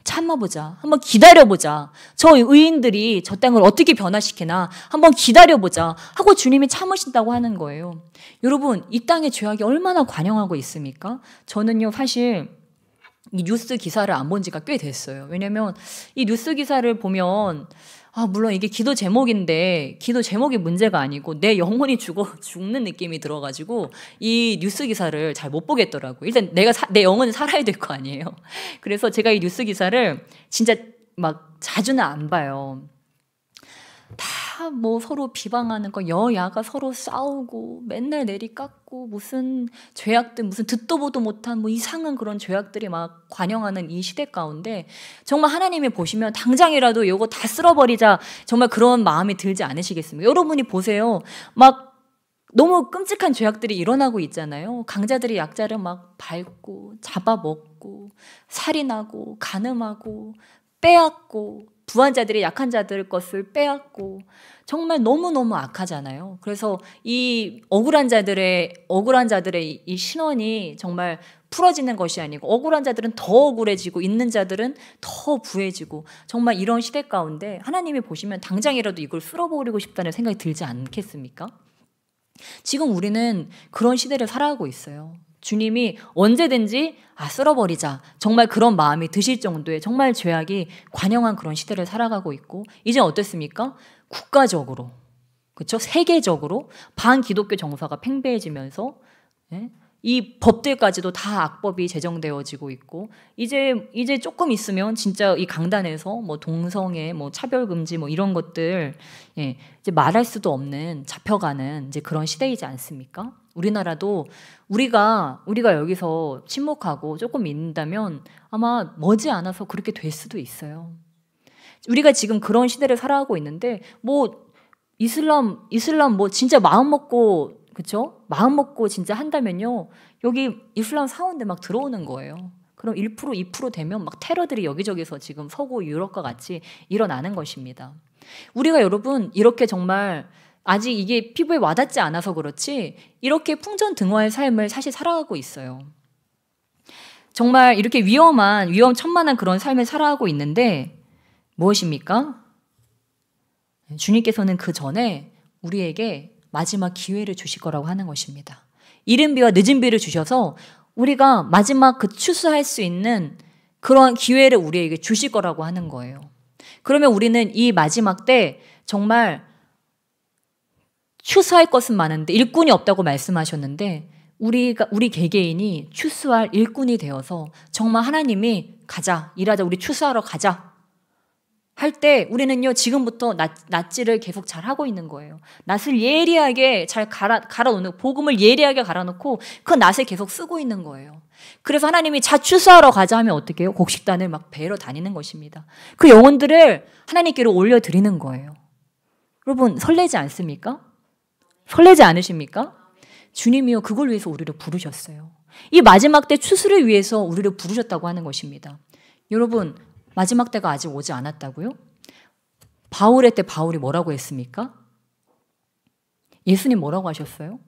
참아보자. 한번 기다려보자. 저 의인들이 저 땅을 어떻게 변화시키나 한번 기다려보자 하고 주님이 참으신다고 하는 거예요. 여러분, 이 땅의 죄악이 얼마나 관영하고 있습니까? 저는요 사실 이 뉴스 기사를 안 본 지가 꽤 됐어요. 왜냐면 이 뉴스 기사를 보면 물론 이게 기도 제목인데 기도 제목이 문제가 아니고 내 영혼이 죽는 느낌이 들어가지고 이 뉴스 기사를 잘 못 보겠더라고요. 일단 내 영혼은 살아야 될 거 아니에요. 그래서 제가 이 뉴스 기사를 진짜 막 자주는 안 봐요. 다 뭐 서로 비방하는 거, 여야가 서로 싸우고 맨날 내리깎고 무슨 죄악들, 무슨 듣도 보도 못한 뭐 이상한 그런 죄악들이 막 관영하는 이 시대 가운데 정말 하나님이 보시면 당장이라도 이거 다 쓸어버리자 정말 그런 마음이 들지 않으시겠습니까? 여러분이 보세요. 막 너무 끔찍한 죄악들이 일어나고 있잖아요. 강자들이 약자를 막 밟고 잡아먹고 살인하고 간음하고 빼앗고 부한자들이 약한 자들 것을 빼앗고 정말 너무너무 악하잖아요. 그래서 이 억울한 자들의 이 신원이 정말 풀어지는 것이 아니고 억울한 자들은 더 억울해지고 있는 자들은 더 부해지고 정말 이런 시대 가운데 하나님이 보시면 당장이라도 이걸 쓸어버리고 싶다는 생각이 들지 않겠습니까? 지금 우리는 그런 시대를 살아가고 있어요. 주님이 언제든지 쓸어버리자 정말 그런 마음이 드실 정도의 정말 죄악이 관영한 그런 시대를 살아가고 있고 이제 어땠습니까? 국가적으로 그렇죠? 세계적으로 반기독교 정서가 팽배해지면서 이 법들까지도 다 악법이 제정되어지고 있고 이제 조금 있으면 진짜 이 강단에서 뭐 동성애, 뭐 차별금지 뭐 이런 것들 이제 말할 수도 없는 잡혀가는 이제 그런 시대이지 않습니까? 우리나라도 우리가 여기서 침묵하고 조금 믿는다면 아마 머지않아서 그렇게 될 수도 있어요. 우리가 지금 그런 시대를 살아가고 있는데 뭐 이슬람 뭐 진짜 마음 먹고 그렇죠? 마음 먹고 진짜 한다면요. 여기 이슬람 사원들 막 들어오는 거예요. 그럼 1%, 2% 되면 막 테러들이 여기저기서 지금 서구 유럽과 같이 일어나는 것입니다. 우리가 여러분 이렇게 정말 아직 이게 피부에 와닿지 않아서 그렇지 이렇게 풍전등화의 삶을 사실 살아가고 있어요. 정말 이렇게 위험천만한 그런 삶을 살아가고 있는데 무엇입니까? 주님께서는 그 전에 우리에게 마지막 기회를 주실 거라고 하는 것입니다. 이른 비와 늦은 비를 주셔서 우리가 마지막 그 추수할 수 있는 그런 기회를 우리에게 주실 거라고 하는 거예요. 그러면 우리는 이 마지막 때 정말 추수할 것은 많은데 일꾼이 없다고 말씀하셨는데 우리 개개인이 추수할 일꾼이 되어서 정말 하나님이 가자, 일하자, 우리 추수하러 가자 할 때 우리는요 지금부터 낫지를 계속 잘 하고 있는 거예요. 낫을 예리하게 잘 갈아놓는 복음을 예리하게 갈아놓고 그 낫을 계속 쓰고 있는 거예요. 그래서 하나님이 자 추수하러 가자 하면 어떻게 해요? 곡식단을 막 베러 다니는 것입니다. 그 영혼들을 하나님께로 올려드리는 거예요. 여러분 설레지 않습니까? 설레지 않으십니까? 주님이요 그걸 위해서 우리를 부르셨어요. 이 마지막 때 추수를 위해서 우리를 부르셨다고 하는 것입니다. 여러분 마지막 때가 아직 오지 않았다고요? 바울의 때 바울이 뭐라고 했습니까? 예수님 뭐라고 하셨어요?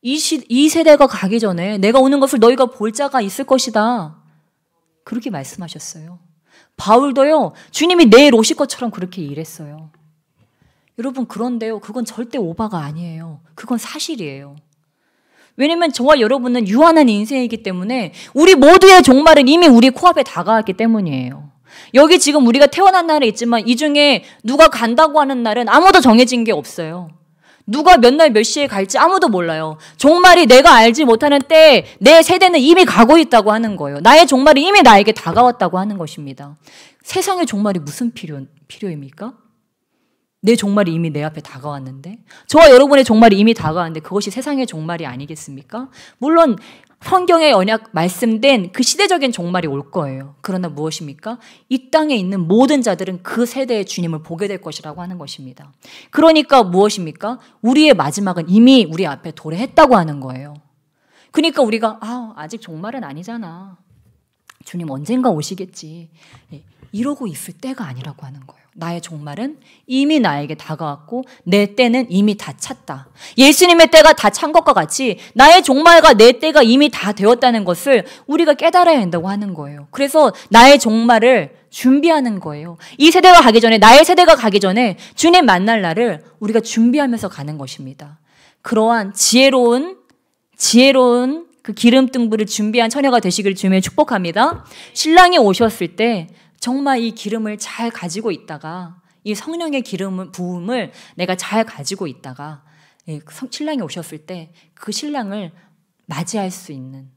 이 세대가 가기 전에 내가 오는 것을 너희가 볼 자가 있을 것이다. 그렇게 말씀하셨어요. 바울도요 주님이 내일 오실 것처럼 그렇게 일했어요. 여러분 그런데요 그건 절대 오바가 아니에요. 그건 사실이에요. 왜냐면 저와 여러분은 유한한 인생이기 때문에 우리 모두의 종말은 이미 우리 코앞에 다가왔기 때문이에요. 여기 지금 우리가 태어난 날에 있지만 이 중에 누가 간다고 하는 날은 아무도 정해진 게 없어요. 누가 몇 날 몇 시에 갈지 아무도 몰라요. 종말이 내가 알지 못하는 때에 내 세대는 이미 가고 있다고 하는 거예요. 나의 종말이 이미 나에게 다가왔다고 하는 것입니다. 세상의 종말이 무슨 필요입니까? 내 종말이 이미 내 앞에 다가왔는데 저와 여러분의 종말이 이미 다가왔는데 그것이 세상의 종말이 아니겠습니까? 물론 성경의 언약 말씀된 그 시대적인 종말이 올 거예요. 그러나 무엇입니까? 이 땅에 있는 모든 자들은 그 세대의 주님을 보게 될 것이라고 하는 것입니다. 그러니까 무엇입니까? 우리의 마지막은 이미 우리 앞에 도래했다고 하는 거예요. 그러니까 우리가 아직 종말은 아니잖아. 주님 언젠가 오시겠지. 이러고 있을 때가 아니라고 하는 거예요. 나의 종말은 이미 나에게 다가왔고 내 때는 이미 다 찼다. 예수님의 때가 다 찬 것과 같이 나의 종말과 내 때가 이미 다 되었다는 것을 우리가 깨달아야 한다고 하는 거예요. 그래서 나의 종말을 준비하는 거예요. 이 세대가 가기 전에 나의 세대가 가기 전에 주님 만날 날을 우리가 준비하면서 가는 것입니다. 그러한 지혜로운 그 기름등불을 준비한 처녀가 되시길 주님의 축복합니다. 신랑이 오셨을 때 정말 이 기름을 잘 가지고 있다가 이 성령의 부음을 내가 잘 가지고 있다가 신랑이 오셨을 때 그 신랑을 맞이할 수 있는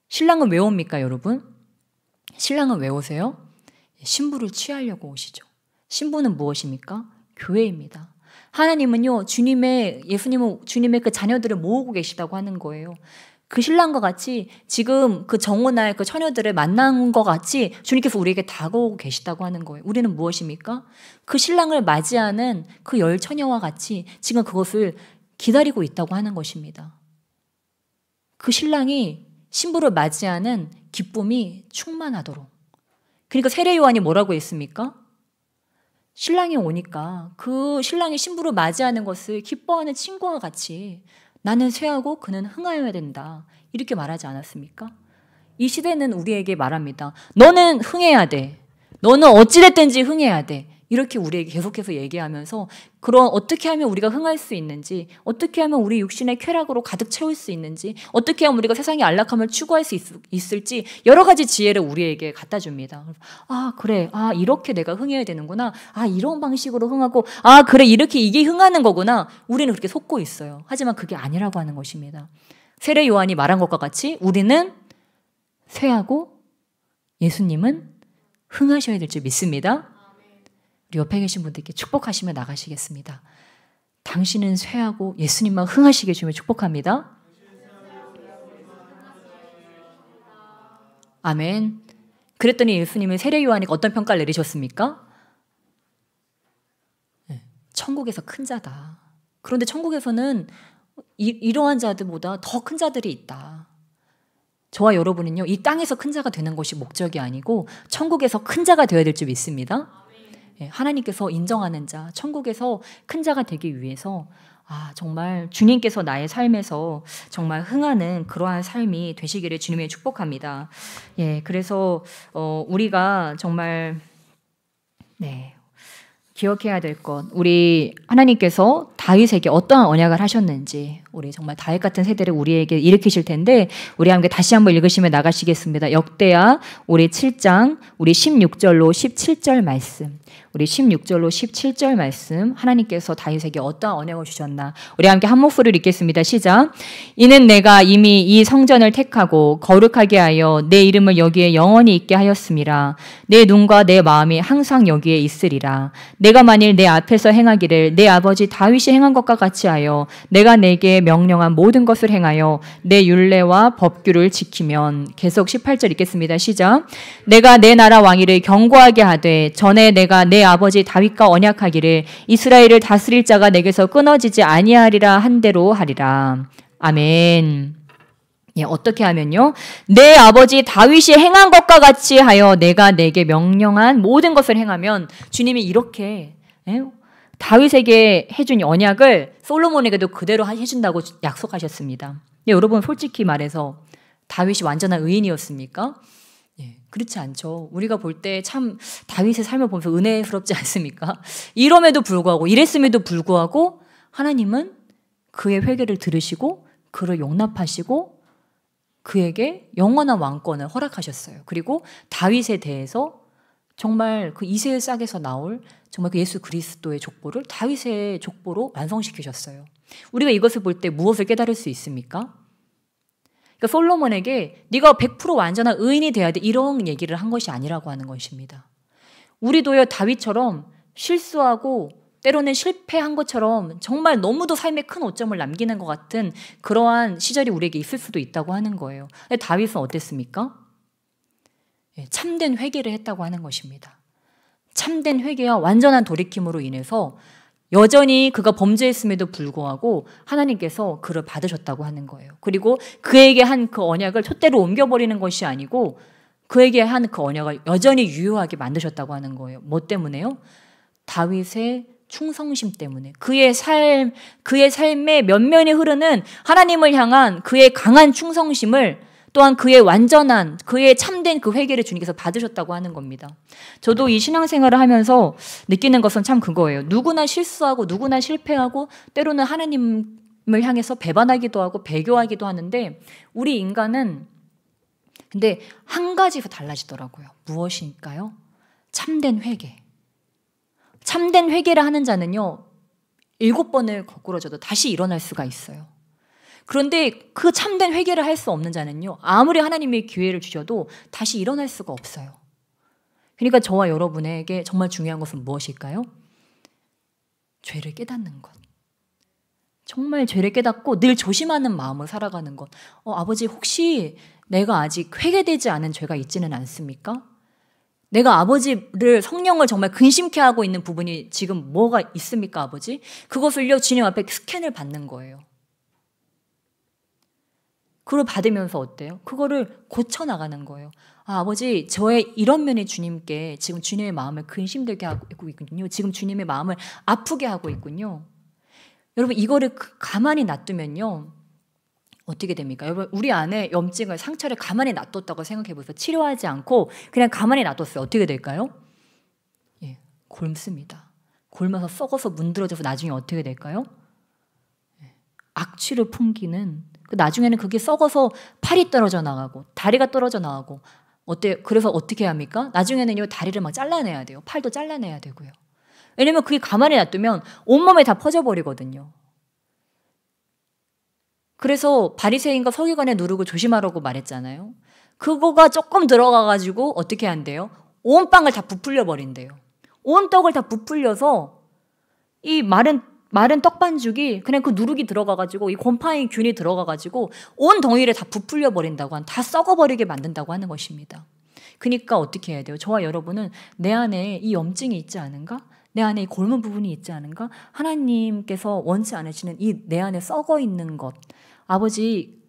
신랑은 왜 옵니까 여러분? 신랑은 왜 오세요? 신부를 취하려고 오시죠. 신부는 무엇입니까? 교회입니다. 하나님은요 예수님은 주님의 그 자녀들을 모으고 계시다고 하는 거예요. 그 신랑과 같이 지금 그 정혼할 그 처녀들을 만난 것 같이 주님께서 우리에게 다가오고 계시다고 하는 거예요. 우리는 무엇입니까? 그 신랑을 맞이하는 그 열 처녀와 같이 지금 그것을 기다리고 있다고 하는 것입니다. 그 신랑이 신부를 맞이하는 기쁨이 충만하도록. 그러니까 세례 요한이 뭐라고 했습니까? 신랑이 오니까 그 신랑이 신부를 맞이하는 것을 기뻐하는 친구와 같이 나는 쇠하고 그는 흥하여야 된다. 이렇게 말하지 않았습니까? 이 시대는 우리에게 말합니다. 너는 흥해야 돼. 너는 어찌됐든지 흥해야 돼. 이렇게 우리에게 계속해서 얘기하면서 그런 어떻게 하면 우리가 흥할 수 있는지, 어떻게 하면 우리 육신의 쾌락으로 가득 채울 수 있는지, 어떻게 하면 우리가 세상의 안락함을 추구할 수 있을지 여러 가지 지혜를 우리에게 갖다 줍니다. 그래. 이렇게 내가 흥해야 되는구나. 이런 방식으로 흥하고 그래. 이렇게 이게 흥하는 거구나. 우리는 그렇게 속고 있어요. 하지만 그게 아니라고 하는 것입니다. 세례 요한이 말한 것과 같이 우리는 쇠하고 예수님은 흥하셔야 될 줄 믿습니다. 우리 옆에 계신 분들께 축복하시며 나가시겠습니다. 당신은 쇠하고 예수님만 흥하시게 주며 축복합니다. 아멘. 그랬더니 예수님은 세례 요한에게 어떤 평가를 내리셨습니까? 천국에서 큰 자다. 그런데 천국에서는 이러한 자들보다 더 큰 자들이 있다. 저와 여러분은요, 이 땅에서 큰 자가 되는 것이 목적이 아니고 천국에서 큰 자가 되어야 될 줄 믿습니다. 하나님께서 인정하는 자, 천국에서 큰 자가 되기 위해서 정말 주님께서 나의 삶에서 정말 흥하는 그러한 삶이 되시기를 주님의 축복합니다. 그래서 우리가 정말 기억해야 될 것, 우리 하나님께서 다윗에게 어떠한 언약을 하셨는지, 우리 정말 다윗 같은 세대를 우리에게 일으키실 텐데 우리 함께 다시 한번 읽으시며 나가시겠습니다. 역대하 우리 7장 우리 16절로 17절 말씀, 우리 16절로 17절 말씀, 하나님께서 다윗에게 어떠한 언약을 주셨나 우리 함께 한 목소리로 읽겠습니다. 시작. 이는 내가 이미 이 성전을 택하고 거룩하게 하여 내 이름을 여기에 영원히 있게 하였음이라. 내 눈과 내 마음이 항상 여기에 있으리라. 내가 만일 내 앞에서 행하기를 내 아버지 다윗이 행한 것과 같이 하여 내가 내게 명령한 모든 것을 행하여 내 율례와 법규를 지키면, 계속 18절 읽겠습니다. 시작. 내가 내 나라 왕위를 견고하게 하되 전에 내가 내 아버지 다윗과 언약하기를 이스라엘을 다스릴 자가 내게서 끊어지지 아니하리라 한 대로 하리라. 아멘. 어떻게 하면요? 내 아버지 다윗이 행한 것과 같이 하여 내가 내게 명령한 모든 것을 행하면, 주님이 이렇게 다윗에게 해준 언약을 솔로몬에게도 그대로 해준다고 약속하셨습니다. 여러분, 솔직히 말해서 다윗이 완전한 의인이었습니까? 그렇지 않죠. 우리가 볼 때 참 다윗의 삶을 보면서 은혜스럽지 않습니까? 이럼에도 불구하고, 이랬음에도 불구하고 하나님은 그의 회개를 들으시고 그를 용납하시고 그에게 영원한 왕권을 허락하셨어요. 그리고 다윗에 대해서 정말 그 이새의 싹에서 나올 정말 그 예수 그리스도의 족보를 다윗의 족보로 완성시키셨어요. 우리가 이것을 볼 때 무엇을 깨달을 수 있습니까? 그러니까 솔로몬에게 네가 100% 완전한 의인이 돼야 돼, 이런 얘기를 한 것이 아니라고 하는 것입니다. 우리도요, 다윗처럼 실수하고 때로는 실패한 것처럼 정말 너무도 삶에 큰 오점을 남기는 것 같은 그러한 시절이 우리에게 있을 수도 있다고 하는 거예요. 근데 다윗은 어땠습니까? 참된 회개를 했다고 하는 것입니다. 참된 회개와 완전한 돌이킴으로 인해서 여전히 그가 범죄했음에도 불구하고 하나님께서 그를 받으셨다고 하는 거예요. 그리고 그에게 한 그 언약을 촛대로 옮겨버리는 것이 아니고 그에게 한 그 언약을 여전히 유효하게 만드셨다고 하는 거예요. 뭐 때문에요? 다윗의 충성심 때문에, 그의 삶의 면면이 흐르는 하나님을 향한 그의 강한 충성심을, 또한 그의 완전한, 그의 참된 그 회개를 주님께서 받으셨다고 하는 겁니다. 저도 이 신앙생활을 하면서 느끼는 것은 참 그거예요. 누구나 실수하고 누구나 실패하고 때로는 하나님을 향해서 배반하기도 하고 배교하기도 하는데, 우리 인간은 근데 한 가지가 달라지더라고요. 무엇일까요? 참된 회개. 참된 회개를 하는 자는요, 7번을 거꾸로져도 다시 일어날 수가 있어요. 그런데 그 참된 회개를 할 수 없는 자는요, 아무리 하나님이 기회를 주셔도 다시 일어날 수가 없어요. 그러니까 저와 여러분에게 정말 중요한 것은 무엇일까요? 죄를 깨닫는 것. 정말 죄를 깨닫고 늘 조심하는 마음으로 살아가는 것. 아버지, 혹시 내가 아직 회개되지 않은 죄가 있지는 않습니까? 내가 아버지를, 성령을 정말 근심케 하고 있는 부분이 지금 뭐가 있습니까, 아버지? 그것을요, 주님 앞에 스캔을 받는 거예요. 그걸 받으면서 어때요? 그거를 고쳐나가는 거예요. 아버지, 저의 이런 면이 주님께 지금 주님의 마음을 근심되게 하고 있군요. 지금 주님의 마음을 아프게 하고 있군요. 여러분, 이거를 가만히 놔두면요, 어떻게 됩니까? 여러분, 우리 안에 염증을, 상처를 가만히 놔뒀다고 생각해 보세요. 치료하지 않고 그냥 가만히 놔뒀어요. 어떻게 될까요? 곪습니다. 곪어서 썩어서 문드러져서 나중에 어떻게 될까요? 악취를 풍기는, 나중에는 그게 썩어서 팔이 떨어져 나가고 다리가 떨어져 나가고, 그래서 어떻게 합니까? 나중에는요, 다리를 막 잘라내야 돼요. 팔도 잘라내야 되고요. 왜냐면 그게 가만히 놔두면 온몸에 다 퍼져버리거든요. 그래서 바리새인과 서기관의 누룩을 조심하라고 말했잖아요. 그거가 조금 들어가가지고 어떻게 한대요? 온 빵을 다 부풀려 버린대요. 온 떡을 다 부풀려서 이 마른 떡반죽이 그냥 그 누룩이 들어가가지고, 이 곰팡이 균이 들어가가지고 온 덩이를 다 부풀려 버린다고, 다 썩어버리게 만든다고 하는 것입니다. 그러니까 어떻게 해야 돼요? 저와 여러분은 내 안에 이 염증이 있지 않은가? 내 안에 이 골문 부분이 있지 않은가? 하나님께서 원치 않으시는 이 내 안에 썩어 있는 것. 아버지,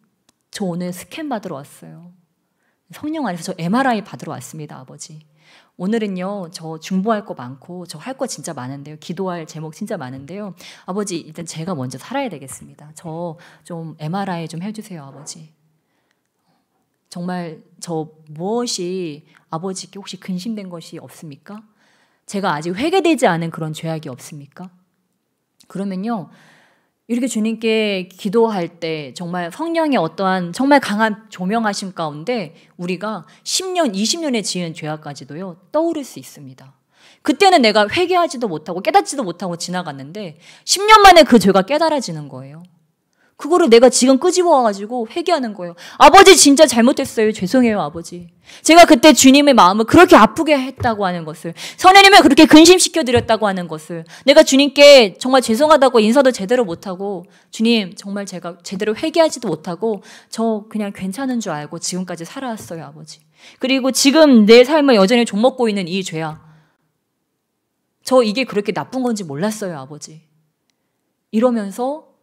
저 오늘 스캔 받으러 왔어요. 성령 안에서 저 MRI 받으러 왔습니다, 아버지. 오늘은요, 저 중보할 거 많고 저 할 거 진짜 많은데요. 기도할 제목 진짜 많은데요. 아버지, 일단 제가 먼저 살아야 되겠습니다. 저 좀 MRI 좀 해주세요, 아버지. 정말 저 무엇이 아버지께 혹시 근심된 것이 없습니까? 제가 아직 회개되지 않은 그런 죄악이 없습니까? 그러면요, 이렇게 주님께 기도할 때 정말 성령의 어떠한 정말 강한 조명하심 가운데 우리가 10년, 20년에 지은 죄악까지도요, 떠오를 수 있습니다. 그때는 내가 회개하지도 못하고 깨닫지도 못하고 지나갔는데 10년 만에 그 죄가 깨달아지는 거예요. 그거를 내가 지금 끄집어와가지고 회개하는 거예요. 아버지, 진짜 잘못했어요. 죄송해요, 아버지. 제가 그때 주님의 마음을 그렇게 아프게 했다고 하는 것을, 선생님을 그렇게 근심시켜드렸다고 하는 것을, 내가 주님께 정말 죄송하다고 인사도 제대로 못하고, 주님, 정말 제가 제대로 회개하지도 못하고 저 그냥 괜찮은 줄 알고 지금까지 살아왔어요, 아버지. 그리고 지금 내 삶을 여전히 좀먹고 있는 이 죄야. 저 이게 그렇게 나쁜 건지 몰랐어요, 아버지. 이러면서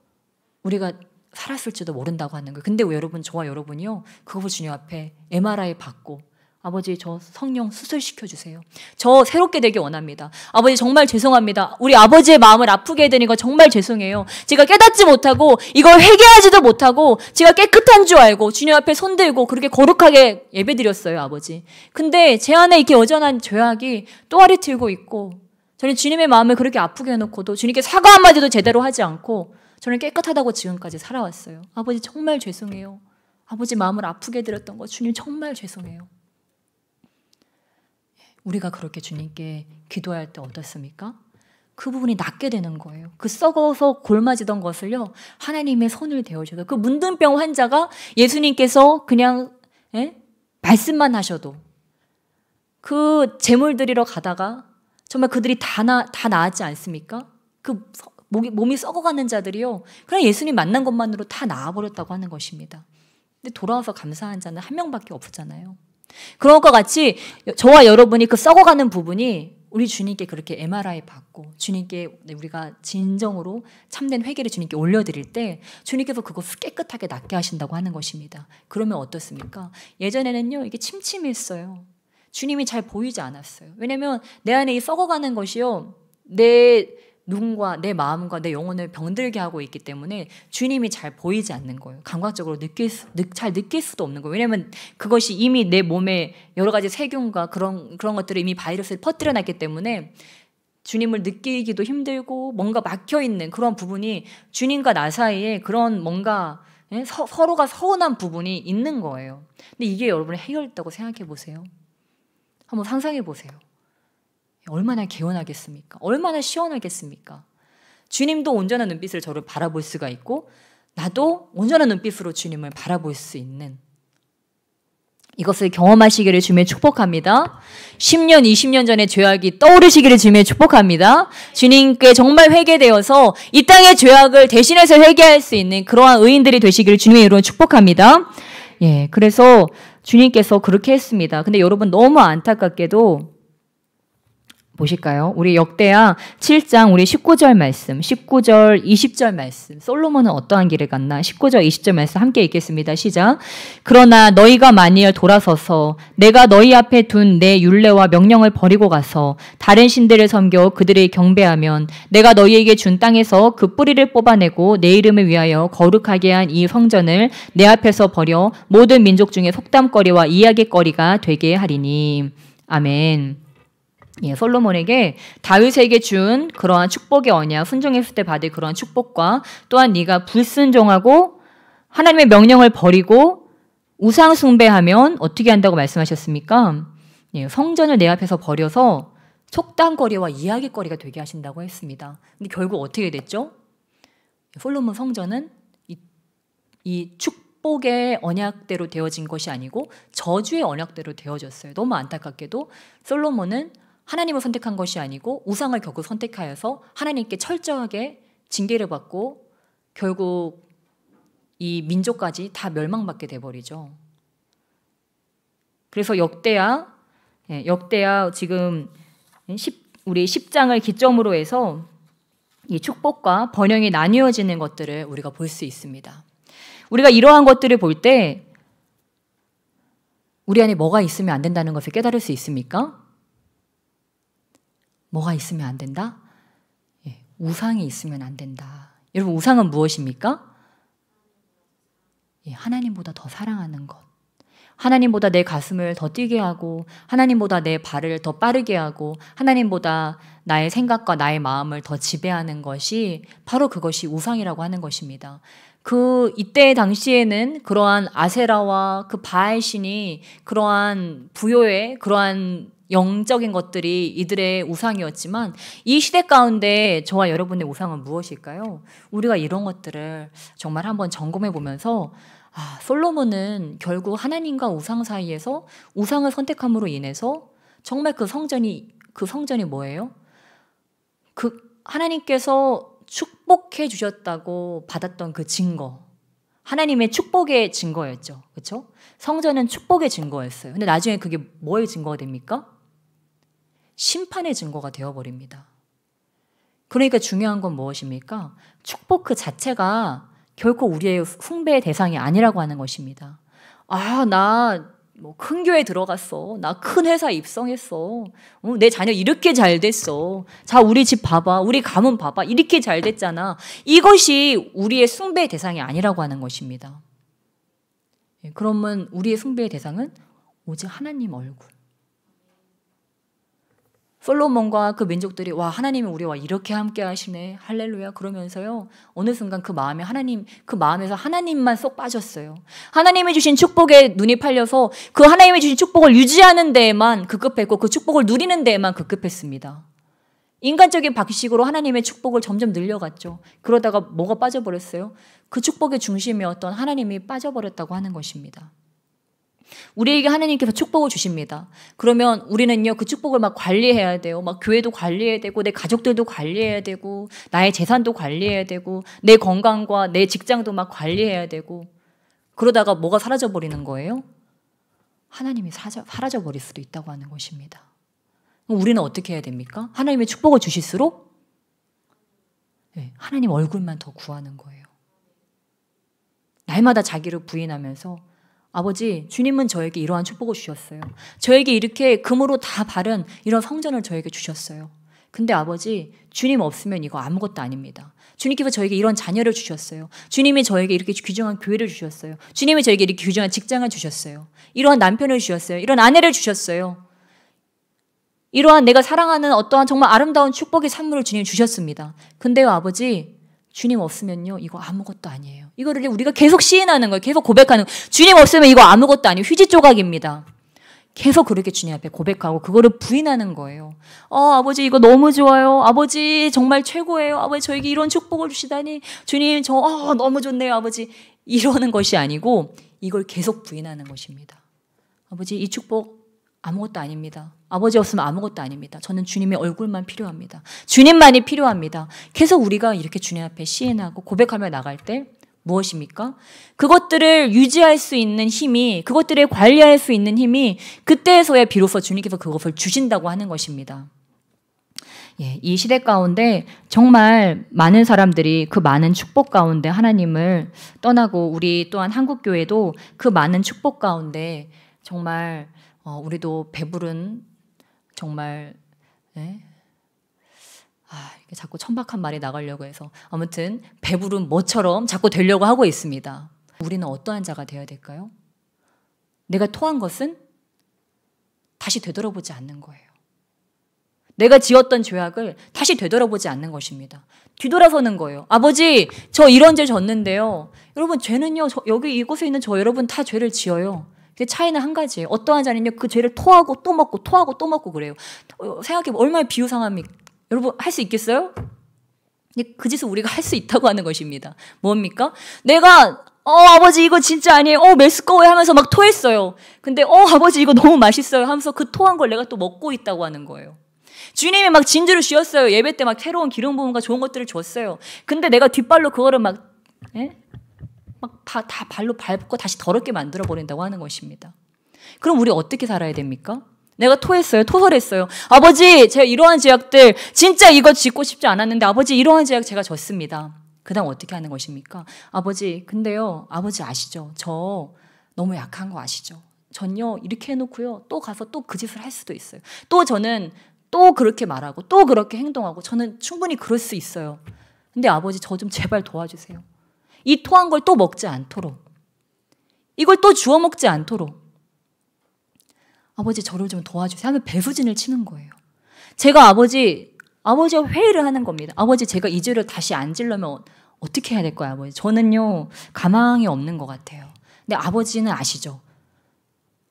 우리가 살았을지도 모른다고 하는 거예요. 근데 여러분, 저와 여러분이요, 그거 주님 앞에 MRI 받고, 아버지, 저 성령 수술시켜주세요. 저 새롭게 되기 원합니다. 아버지, 정말 죄송합니다. 우리 아버지의 마음을 아프게 해드린 거 정말 죄송해요. 제가 깨닫지 못하고 이걸 회개하지도 못하고 제가 깨끗한 줄 알고 주님 앞에 손들고 그렇게 거룩하게 예배드렸어요, 아버지. 근데 제 안에 이렇게 여전한 죄악이 또아리 틀고 있고, 저는 주님의 마음을 그렇게 아프게 해놓고도 주님께 사과 한마디도 제대로 하지 않고 저는 깨끗하다고 지금까지 살아왔어요. 아버지, 정말 죄송해요. 아버지 마음을 아프게 해드렸던 거 주님 정말 죄송해요. 우리가 그렇게 주님께 기도할 때 어떻습니까? 그 부분이 낫게 되는 거예요. 그 썩어서 골마지던 것을요, 하나님의 손을 대어주셔서, 그 문둥병 환자가 예수님께서 그냥 말씀만 하셔도 그 제물 드리러 가다가 정말 그들이 다 나았지 않습니까? 그 몸이 썩어가는 자들이요, 그냥 예수님 만난 것만으로 다 나아버렸다고 하는 것입니다. 근데 돌아와서 감사한 자는 한 명밖에 없잖아요. 그런 것과 같이 저와 여러분이 그 썩어가는 부분이 우리 주님께 그렇게 MRI 받고 주님께 우리가 진정으로 참된 회개를 주님께 올려드릴 때 주님께서 그것을 깨끗하게 낫게 하신다고 하는 것입니다. 그러면 어떻습니까? 예전에는요, 이게 침침했어요. 주님이 잘 보이지 않았어요. 왜냐하면 내 안에 이 썩어가는 것이요, 내 눈과 내 마음과 내 영혼을 병들게 하고 있기 때문에 주님이 잘 보이지 않는 거예요. 감각적으로 잘 느낄 수도 없는 거예요. 왜냐하면 그것이 이미 내 몸에 여러 가지 세균과 그런 것들을 이미 바이러스를 퍼뜨려놨기 때문에 주님을 느끼기도 힘들고 뭔가 막혀있는 그런 부분이 주님과 나 사이에 그런 뭔가 서로가 서운한 부분이 있는 거예요. 근데 이게 여러분의 해결됐다고 생각해 보세요. 한번 상상해 보세요. 얼마나 개운하겠습니까? 얼마나 시원하겠습니까? 주님도 온전한 눈빛으로 저를 바라볼 수가 있고 나도 온전한 눈빛으로 주님을 바라볼 수 있는, 이것을 경험하시기를 주님의 축복합니다. 10년, 20년 전의 죄악이 떠오르시기를 주님의 축복합니다. 주님께 정말 회개되어서 이 땅의 죄악을 대신해서 회개할 수 있는 그러한 의인들이 되시기를 주님의 이름으로 축복합니다. 그래서 주님께서 그렇게 했습니다. 근데 여러분, 너무 안타깝게도 보실까요? 우리 역대하 7장 우리 19절 말씀, 19절, 20절 말씀, 솔로몬은 어떠한 길을 갔나? 19절, 20절 말씀 함께 읽겠습니다. 시작. 그러나 너희가 만일 돌아서서 내가 너희 앞에 둔 내 율례와 명령을 버리고 가서 다른 신들을 섬겨 그들을 경배하면 내가 너희에게 준 땅에서 그 뿌리를 뽑아내고 내 이름을 위하여 거룩하게 한 이 성전을 내 앞에서 버려 모든 민족 중에 속담거리와 이야기거리가 되게 하리니. 아멘. 솔로몬에게 다윗에게 준 그러한 축복의 언약, 순종했을 때 받을 그러한 축복과 또한 네가 불순종하고 하나님의 명령을 버리고 우상 숭배하면 어떻게 한다고 말씀하셨습니까? 성전을 내 앞에서 버려서 속담거리와 이야기거리가 되게 하신다고 했습니다. 근데 결국 어떻게 됐죠? 솔로몬 성전은 이 축복의 언약대로 되어진 것이 아니고 저주의 언약대로 되어졌어요. 너무 안타깝게도 솔로몬은 하나님을 선택한 것이 아니고 우상을 결국 선택하여서 하나님께 철저하게 징계를 받고 결국 이 민족까지 다 멸망받게 돼버리죠. 그래서 역대하 지금 우리 10장을 기점으로 해서 이 축복과 번영이 나뉘어지는 것들을 우리가 볼 수 있습니다. 우리가 이러한 것들을 볼 때 우리 안에 뭐가 있으면 안 된다는 것을 깨달을 수 있습니까? 뭐가 있으면 안 된다? 예, 우상이 있으면 안 된다. 여러분, 우상은 무엇입니까? 예, 하나님보다 더 사랑하는 것. 하나님보다 내 가슴을 더 뛰게 하고, 하나님보다 내 발을 더 빠르게 하고, 하나님보다 나의 생각과 나의 마음을 더 지배하는 것이 바로 그것이 우상이라고 하는 것입니다. 이때 당시에는 그러한 아세라와 그 바알 신이 그러한 부요의 그러한 영적인 것들이 이들의 우상이었지만, 이 시대 가운데 저와 여러분의 우상은 무엇일까요? 우리가 이런 것들을 정말 한번 점검해 보면서 솔로몬은 결국 하나님과 우상 사이에서 우상을 선택함으로 인해서 정말 그 성전이 뭐예요? 하나님께서 축복해 주셨다고 받았던 그 증거, 하나님의 축복의 증거였죠. 그렇죠? 성전은 축복의 증거였어요. 근데 나중에 그게 뭐의 증거가 됩니까? 심판의 증거가 되어버립니다. 그러니까 중요한 건 무엇입니까? 축복 자체가 결코 우리의 숭배의 대상이 아니라고 하는 것입니다. 나 큰 교회 들어갔어. 나 큰 회사 입성했어. 내 자녀 이렇게 잘 됐어. 자, 우리 집 봐봐. 우리 가문 봐봐. 이렇게 잘 됐잖아. 이것이 우리의 숭배의 대상이 아니라고 하는 것입니다. 그러면 우리의 숭배의 대상은 오직 하나님 얼굴. 솔로몬과 그 민족들이 하나님이 우리와 이렇게 함께 하시네, 할렐루야 그러면서요, 어느 순간 그 마음에서 하나님만 쏙 빠졌어요. 하나님이 주신 축복에 눈이 팔려서 그 하나님이 주신 축복을 유지하는 데에만 급급했고, 그 축복을 누리는 데에만 급급했습니다. 인간적인 방식으로 하나님의 축복을 점점 늘려갔죠. 그러다가 뭐가 빠져버렸어요? 그 축복의 중심이었던 하나님이 빠져버렸다고 하는 것입니다. 우리에게 하나님께서 축복을 주십니다. 그러면 우리는요, 그 축복을 막 관리해야 돼요. 막 교회도 관리해야 되고, 내 가족들도 관리해야 되고, 나의 재산도 관리해야 되고, 내 건강과 내 직장도 막 관리해야 되고, 그러다가 뭐가 사라져버리는 거예요? 하나님이 사라져버릴 수도 있다고 하는 것입니다. 그럼 우리는 어떻게 해야 됩니까? 하나님의 축복을 주실수록 하나님 얼굴만 더 구하는 거예요. 날마다 자기를 부인하면서, 아버지, 주님은 저에게 이러한 축복을 주셨어요. 저에게 이렇게 금으로 다 바른 이런 성전을 저에게 주셨어요. 근데 아버지, 주님 없으면 이거 아무것도 아닙니다. 주님께서 저에게 이런 자녀를 주셨어요. 주님이 저에게 이렇게 귀중한 교회를 주셨어요. 주님이 저에게 이렇게 귀중한 직장을 주셨어요. 이러한 남편을 주셨어요. 이런 아내를 주셨어요. 이러한 내가 사랑하는 어떠한 정말 아름다운 축복의 산물을 주님이 주셨습니다. 근데요, 아버지, 주님 없으면요, 이거 아무것도 아니에요. 이거를 우리가 계속 시인하는 거예요. 계속 고백하는 거예요. 주님 없으면 이거 아무것도 아니에요. 휴지 조각입니다. 계속 그렇게 주님 앞에 고백하고 그거를 부인하는 거예요. 아버지, 이거 너무 좋아요. 아버지, 정말 최고예요. 아버지, 저에게 이런 축복을 주시다니. 주님, 너무 좋네요. 아버지. 이러는 것이 아니고 이걸 계속 부인하는 것입니다. 아버지, 이 축복 아무것도 아닙니다. 아버지 없으면 아무것도 아닙니다. 저는 주님의 얼굴만 필요합니다. 주님만이 필요합니다. 계속 우리가 이렇게 주님 앞에 시인하고 고백하며 나갈 때 무엇입니까? 그것들을 유지할 수 있는 힘이, 그것들을 관리할 수 있는 힘이 그때에서야 비로소 주님께서 그것을 주신다고 하는 것입니다. 이 시대 가운데 정말 많은 사람들이 그 많은 축복 가운데 하나님을 떠나고, 우리 또한 한국교회도 그 많은 축복 가운데 정말 우리도 배부른 정말 이게 자꾸 천박한 말이 나가려고 해서 아무튼 배부른 뭐처럼 자꾸 되려고 하고 있습니다. 우리는 어떠한 자가 되어야 될까요? 내가 토한 것은 다시 되돌아보지 않는 거예요. 내가 지었던 죄악을 다시 되돌아보지 않는 것입니다. 뒤돌아서는 거예요. 아버지, 저 이런 죄 졌는데요. 여러분, 죄는요, 여기 이곳에 있는 저 여러분 다 죄를 지어요. 차이는 한 가지예요. 어떠한 자는요, 그 죄를 토하고 또 먹고 토하고 또 먹고 그래요. 생각해보면 얼마나 비유상합니까? 여러분, 할 수 있겠어요? 그 짓을 우리가 할 수 있다고 하는 것입니다. 뭡니까? 내가 아버지 이거 진짜 아니에요. 메스꺼워요 하면서 막 토했어요. 근데 아버지 이거 너무 맛있어요 하면서 그 토한 걸 내가 또 먹고 있다고 하는 거예요. 주님이 막 진주를 주셨어요. 예배 때 막 새로운 기름 부음과 좋은 것들을 줬어요. 근데 내가 뒷발로 그거를 막 다 발로 밟고 다시 더럽게 만들어 버린다고 하는 것입니다. 그럼 우리 어떻게 살아야 됩니까? 내가 토했어요. 토설했어요. 아버지, 제가 이러한 죄악들 진짜 이거 짓고 싶지 않았는데 아버지 이러한 죄악 제가 졌습니다. 그 다음 어떻게 하는 것입니까? 아버지, 근데요. 아버지 아시죠? 저 너무 약한 거 아시죠? 전요 이렇게 해놓고요. 또 가서 또 그 짓을 할 수도 있어요. 또 저는 또 그렇게 말하고 또 그렇게 행동하고 저는 충분히 그럴 수 있어요. 근데 아버지 저 좀 제발 도와주세요. 이 토한 걸 또 먹지 않도록. 이걸 또 주워 먹지 않도록. 아버지 저를 좀 도와주세요 하면 배수진을 치는 거예요. 제가 아버지와 회의를 하는 겁니다. 아버지 제가 이 죄를 다시 안 지려면 어떻게 해야 될까요, 아버지? 저는요 가망이 없는 것 같아요. 근데 아버지는 아시죠?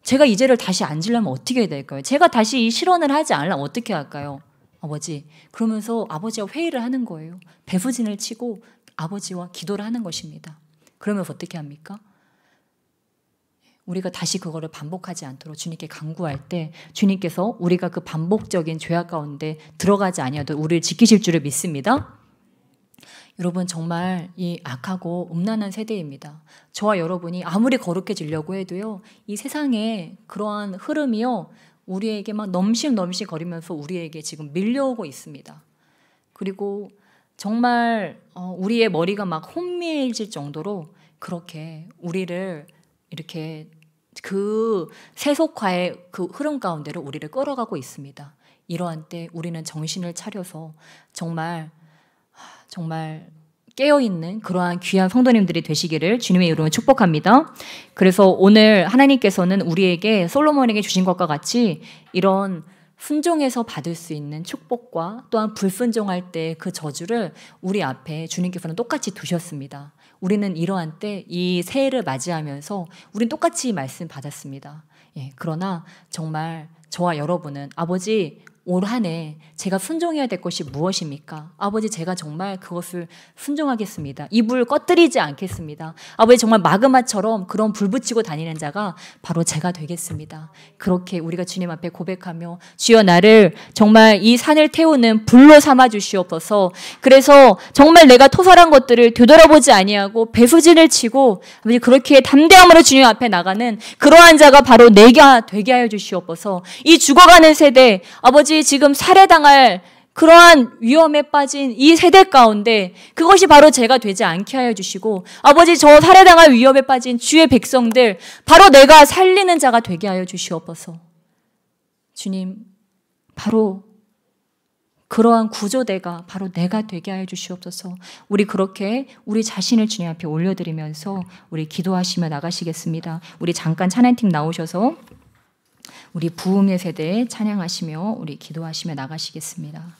제가 이 죄를 다시 안 지려면 어떻게 해야 될까요? 제가 다시 이 실언을 하지 않으려면 어떻게 할까요? 아버지. 그러면서 아버지와 회의를 하는 거예요. 배수진을 치고 아버지와 기도를 하는 것입니다. 그러면서 어떻게 합니까? 우리가 다시 그거를 반복하지 않도록 주님께 간구할 때 주님께서 우리가 그 반복적인 죄악 가운데 들어가지 아니어도 우리를 지키실 줄을 믿습니다. 여러분 정말 이 악하고 음란한 세대입니다. 저와 여러분이 아무리 거룩해지려고 해도요. 이 세상에 그러한 흐름이요. 우리에게 막 넘실넘실 거리면서 우리에게 지금 밀려오고 있습니다. 그리고 정말 우리의 머리가 막 혼미해질 정도로 그렇게 우리를 이렇게 그 세속화의 그 흐름 가운데로 우리를 끌어가고 있습니다. 이러한 때 우리는 정신을 차려서 정말 깨어있는 그러한 귀한 성도님들이 되시기를 주님의 이름으로 축복합니다. 그래서 오늘 하나님께서는 우리에게 솔로몬에게 주신 것과 같이 이런 순종해서 받을 수 있는 축복과 또한 불순종할 때 그 저주를 우리 앞에 주님께서는 똑같이 두셨습니다. 우리는 이러한 때 이 새해를 맞이하면서 우리는 똑같이 말씀 받았습니다. 예, 그러나 정말 저와 여러분은 아버지 올 한 해 제가 순종해야 될 것이 무엇입니까? 아버지 제가 정말 그것을 순종하겠습니다. 이 불 꺼뜨리지 않겠습니다. 아버지 정말 마그마처럼 그런 불 붙이고 다니는 자가 바로 제가 되겠습니다. 그렇게 우리가 주님 앞에 고백하며 주여 나를 정말 이 산을 태우는 불로 삼아 주시옵소서. 그래서 정말 내가 토설한 것들을 되돌아보지 아니하고 배수진을 치고 아버지 그렇게 담대함으로 주님 앞에 나가는 그러한 자가 바로 내가 되게 하여 주시옵소서. 이 죽어가는 세대 아버지 지금 살해당할 그러한 위험에 빠진 이 세대 가운데 그것이 바로 제가 되지 않게 하여 주시고 아버지 저 살해당할 위험에 빠진 주의 백성들 바로 내가 살리는 자가 되게 하여 주시옵소서. 주님 바로 그러한 구조대가 바로 내가 되게 하여 주시옵소서. 우리 그렇게 우리 자신을 주님 앞에 올려드리면서 우리 기도하시며 나가시겠습니다. 우리 잠깐 찬양팀 나오셔서 우리 부흥의 세대에 찬양하시며 우리 기도하시며 나가시겠습니다.